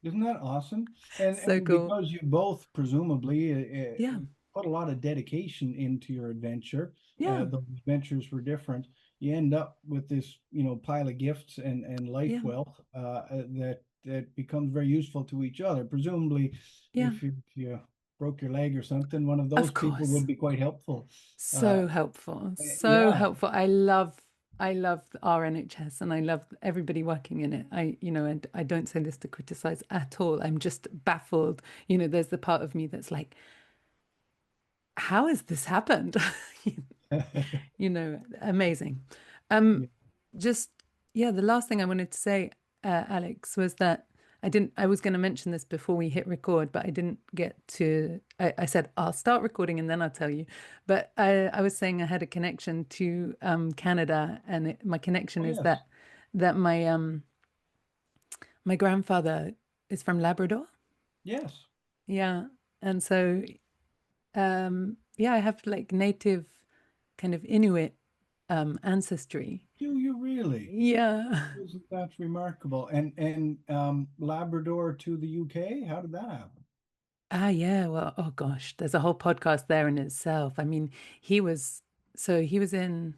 Isn't that awesome? And So cool. because you both presumably Yeah. put a lot of dedication into your adventure, Yeah. those adventures were different. You end up with this, pile of gifts and life Yeah. wealth that that becomes very useful to each other. Presumably, Yeah, if you broke your leg or something, one of those of people course. would be quite helpful. Uh, So helpful. So yeah. helpful. I love our NHS and I love everybody working in it. And I don't say this to criticize at all. I'm just baffled. There's the part of me that's like, how has this happened? Amazing. Um, Yeah. just yeah, the last thing I wanted to say, Alex, was that I was going to mention this before we hit record, but I didn't get to. I said I'll start recording and then I'll tell you. But I was saying I had a connection to Canada, and my connection Oh, is yes. that my grandfather is from Labrador. Yes. Yeah, and so yeah, I have like native kind of Inuit ancestry. Do you really? Yeah. Isn't that remarkable? And Labrador to the UK? How did that happen? Ah, yeah. Well, oh gosh, there's a whole podcast there in itself. I mean, he was he was in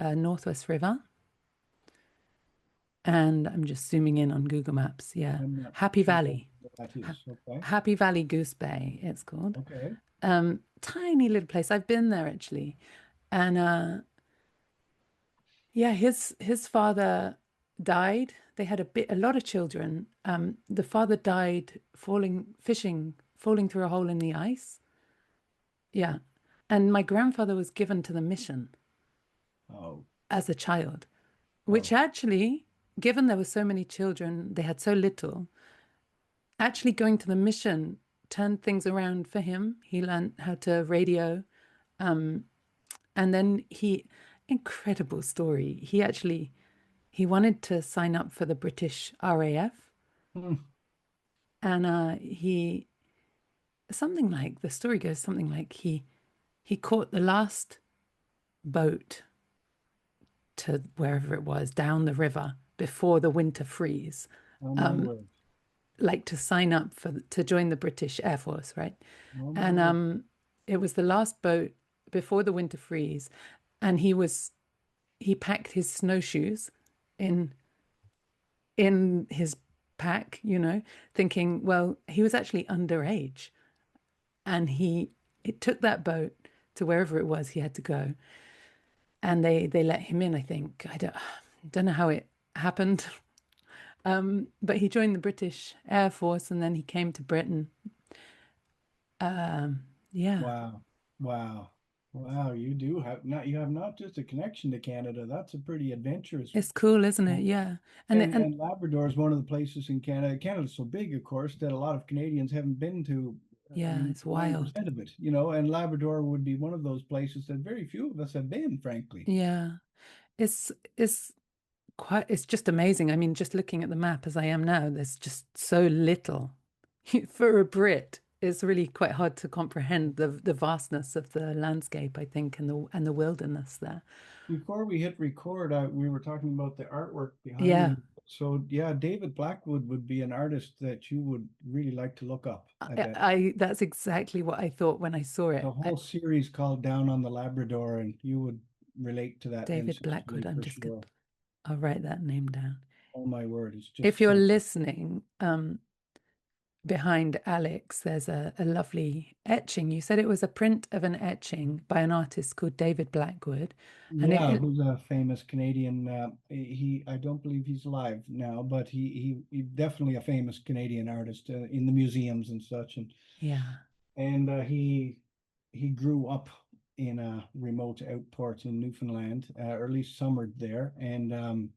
Northwest River, and I'm just zooming in on Google Maps. Yeah, I'm not Happy sure Valley, what that ha is. Okay. Happy Valley Goose Bay, it's called. Okay. Tiny little place. I've been there actually, and yeah, his father died. They had a lot of children. The father died falling through a hole in the ice. Yeah. And my grandfather was given to the mission Oh, as a child, which oh. actually, given there were so many children, they had so little, actually going to the mission turned things around for him. He learned how to radio. And then incredible story. He wanted to sign up for the British RAF. Hmm. And the story goes something like he caught the last boat to wherever it was down the river before the winter freeze, Oh my word. like to sign up to join the British Air Force, right? Oh my And word. it was the last boat before the winter freeze, and he packed his snowshoes in his pack, thinking, well, he was actually underage, and it took that boat to wherever it was he had to go, and they let him in. I think I don't know how it happened. But he joined the British Air Force and then he came to Britain. Yeah, Wow. Wow. Wow. You have not just a connection to Canada. That's a pretty adventurous. it's cool, isn't it? uh, Yeah. And And and and Labrador is one of the places in Canada. Canada's so big, of course, that a lot of Canadians haven't been to yeah, it's wild. 90% of it, you know, and Labrador would be one of those places that very few of us have been, frankly. Yeah. It's it's just amazing. I mean, just looking at the map as I am now, there's just so little. For a Brit, it's really quite hard to comprehend the vastness of the landscape, I think, and the wilderness there. Before we hit record, we were talking about the artwork behind Yeah. me. So yeah, David Blackwood would be an artist that you would really like to look up, I bet. That's exactly what I thought when I saw The it. whole series called Down on the Labrador, and you would relate to that David Blackwood, ancestry for sure. I'll write that name down. Oh my word, it's If just you're something. listening, behind Alex, there's a lovely etching. You said it was a print of an etching by an artist called David Blackwood, and Yeah, who's a famous Canadian. I don't believe he's alive now, but he definitely a famous Canadian artist in the museums and such. yeah, And he grew up in a remote outport in Newfoundland, or at least summered there, and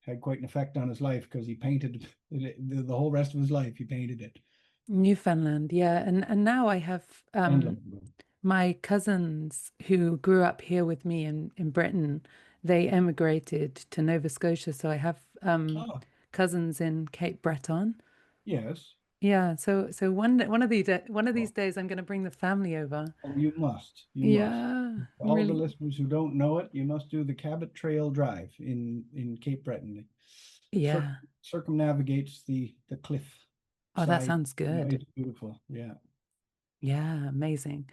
had quite an effect on his life because he painted the whole rest of his life. He painted it. Newfoundland, yeah, and now I have And Labrador. my cousins who grew up here with me in Britain. They emigrated to Nova Scotia, so I have Oh, cousins in Cape Breton. yes. Yeah, so one of these Well, days I'm going to bring the family over. oh, you must. You must. Yeah, For I'm all the really, listeners who don't know it, you must do the Cabot Trail Drive in Cape Breton. It cir yeah. circumnavigates the cliff Oh, that side. sounds Yeah, good. it's beautiful. Yeah. Yeah, amazing.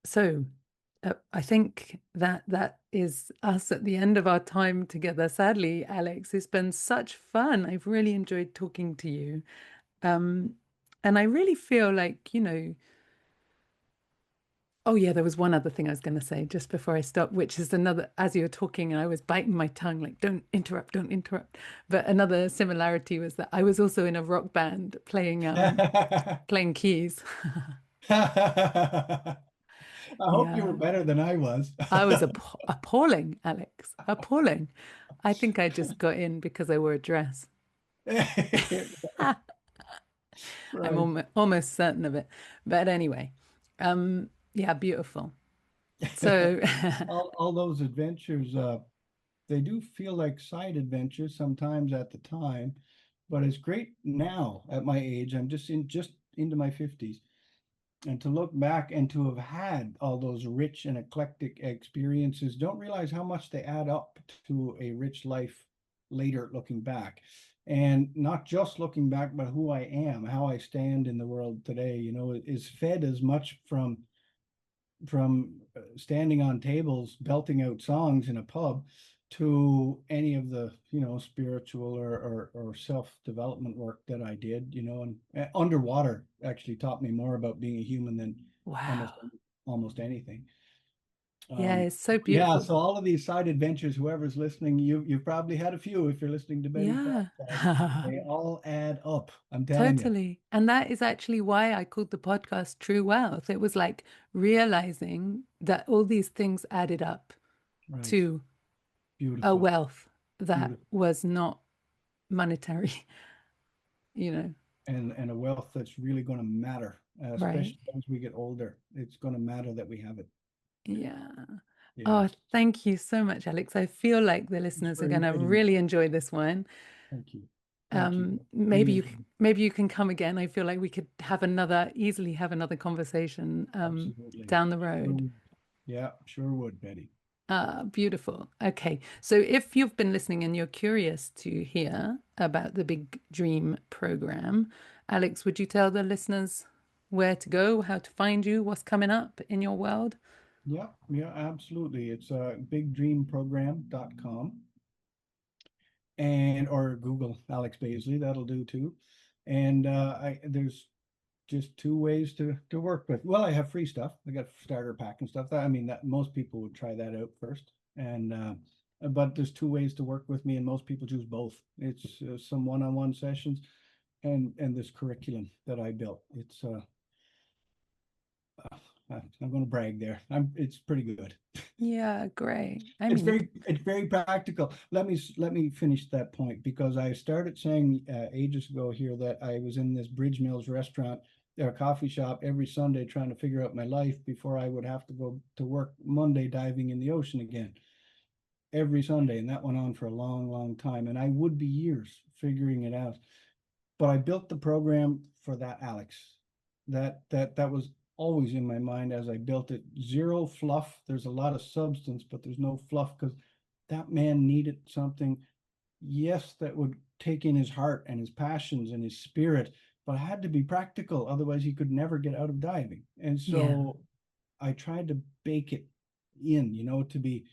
So, I think that that is us at the end of our time together. Sadly, Alex, it's been such fun. I've really enjoyed talking to you. Um, and I really feel like, oh yeah, there was one other thing I was going to say just before I stop, which is another, as you were talking and I was biting my tongue, like, don't interrupt, don't interrupt. But another similarity was that I was also in a rock band playing keys. I hope you were Yeah. better than I was. I was appalling, Alex, appalling. I think I just got in because I wore a dress. I'm Right. almost certain of it. But anyway, yeah, beautiful. So, All those adventures, they do feel like side adventures sometimes at the time, but it's great now at my age. I'm just into my 50s, and to look back and to have had all those rich and eclectic experiences, don't realize how much they add up to a rich life later looking back. And not just looking back, but who I am, how I stand in the world today, is fed as much from standing on tables belting out songs in a pub to any of the spiritual or self-development work that I did, and underwater actually taught me more about being a human than almost wow. almost anything. Yeah, um it's so yeah, beautiful. so all of these side adventures, whoever's listening, you've probably had a few if you're listening to Betty's Yeah, podcast. They all add up, I'm telling you. totally. And that is actually why I called the podcast True Wealth. It was like realizing that all these things added up Right. to a Beautiful. wealth that Beautiful. was not monetary, you know, And a wealth that's really going to matter, right? especially as we get older. It's going to matter that we have it. Yeah. Yeah. Oh, thank you so much, Alex. I feel like the Thanks listeners are for going to inviting me. really enjoy this one. Thank you. Thank you. Really Maybe you enjoyed it. maybe you can come again. I feel like we could easily have another conversation Absolutely. down the Sure road. would. Yeah, sure would, Betty. Beautiful. Okay. So if you've been listening and you're curious to hear about the Big Dream program, Alex, would you tell the listeners where to go, how to find you, what's coming up in your world? Yeah, yeah, absolutely. It's bigdreamprogram.com, and or Google Alex Baisley, that'll do too. And there's just two ways to work with. Well, I have free stuff. I got starter pack and stuff. I mean, that most people would try that out first. And but there's two ways to work with me, and most people choose both. It's some one-on-one sessions and this curriculum that I built. I'm going to brag there. It's pretty good. Yeah, great. I It's mean, very practical. Let me finish that point, because I started saying ages ago here that I was in this Bridge Mills restaurant, a coffee shop, every Sunday trying to figure out my life before I would have to go to work Monday diving in the ocean again every Sunday, and that went on for a long, long time, and I would be years figuring it out. But I built the program for that, Alex. That was always in my mind as I built it. Zero fluff. There's a lot of substance, but there's no fluff, because that man needed something, yes, that would take in his heart and his passions and his spirit, but it had to be practical. Otherwise, he could never get out of diving. And yeah, so I tried to bake it in, to be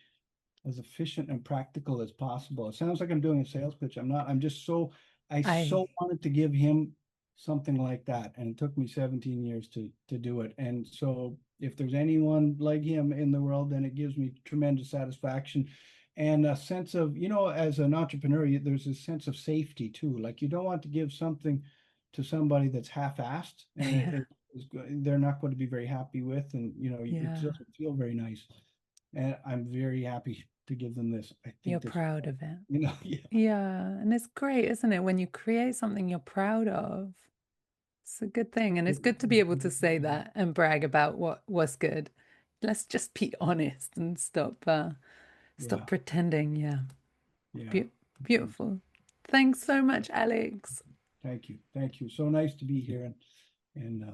as efficient and practical as possible. It sounds like I'm doing a sales pitch. I'm not. I so I wanted to give him something like that. And it took me 17 years to do it. And so if there's anyone like him in the world, then it gives me tremendous satisfaction and a sense of, as an entrepreneur, there's a sense of safety too. Like, you don't want to give something to somebody that's half-assed, and yeah, they're not going to be very happy with, and it yeah. doesn't feel very nice. And I'm very happy to give them this. I You're think this, proud of it. yeah, Yeah, and it's great, isn't it? When you create something you're proud of. It's a good thing, and it's good to be able to say that and brag about what was good. Let's just be honest and stop yeah, pretending. Yeah. yeah. Be beautiful. Thanks so much, Alex. Thank you. Thank you. So nice to be here. And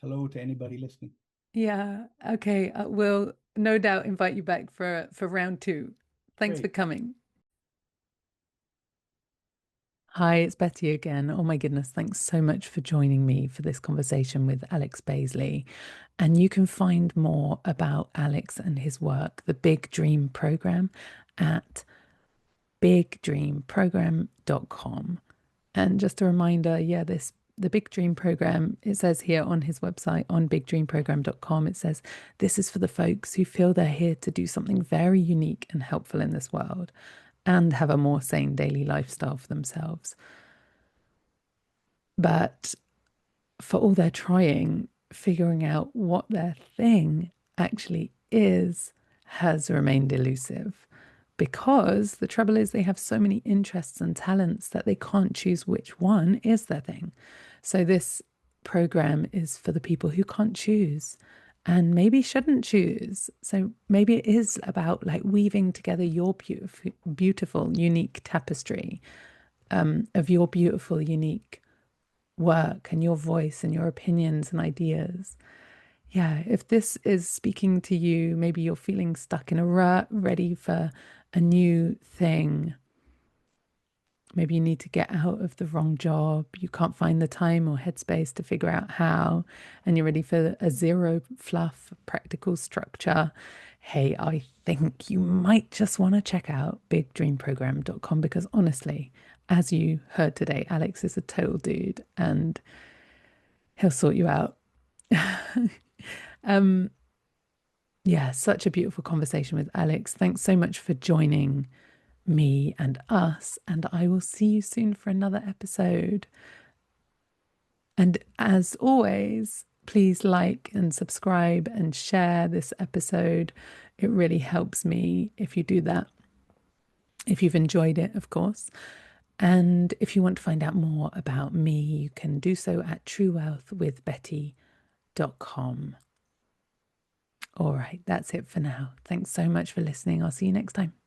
hello to anybody listening. Yeah. Okay. We'll no doubt invite you back for round two. Thanks for Great. coming. Hi, it's Betty again. Oh my goodness, thanks so much for joining me for this conversation with Alex Baisley. And you can find more about Alex and his work, the Big Dream Program, at bigdreamprogram.com. And just a reminder, yeah, the Big Dream Program, it says here on his website on bigdreamprogram.com, it says this is for the folks who feel they're here to do something very unique and helpful in this world and have a more sane daily lifestyle for themselves. But for all their trying, figuring out what their thing actually is has remained elusive. Because the trouble is, they have so many interests and talents that they can't choose which one is their thing. So, this program is for the people who can't choose and maybe shouldn't choose. So, maybe it is about like weaving together your beautiful, unique tapestry of your beautiful, unique work and your voice and your opinions and ideas. Yeah, if this is speaking to you, maybe you're feeling stuck in a rut, ready for a new thing. Maybe you need to get out of the wrong job. You can't find the time or headspace to figure out how, and you're ready for a zero fluff, practical structure. Hey, I think you might just want to check out bigdreamprogram.com because honestly, as you heard today, Alex is a total dude and he'll sort you out. um, yeah, such a beautiful conversation with Alex. Thanks so much for joining me and us, and I will see you soon for another episode. And as always, please like and subscribe and share this episode. It really helps me if you do that. If you've enjoyed it, of course. And if you want to find out more about me, you can do so at truewealthwithbetty.com. All right, that's it for now. Thanks so much for listening. I'll see you next time.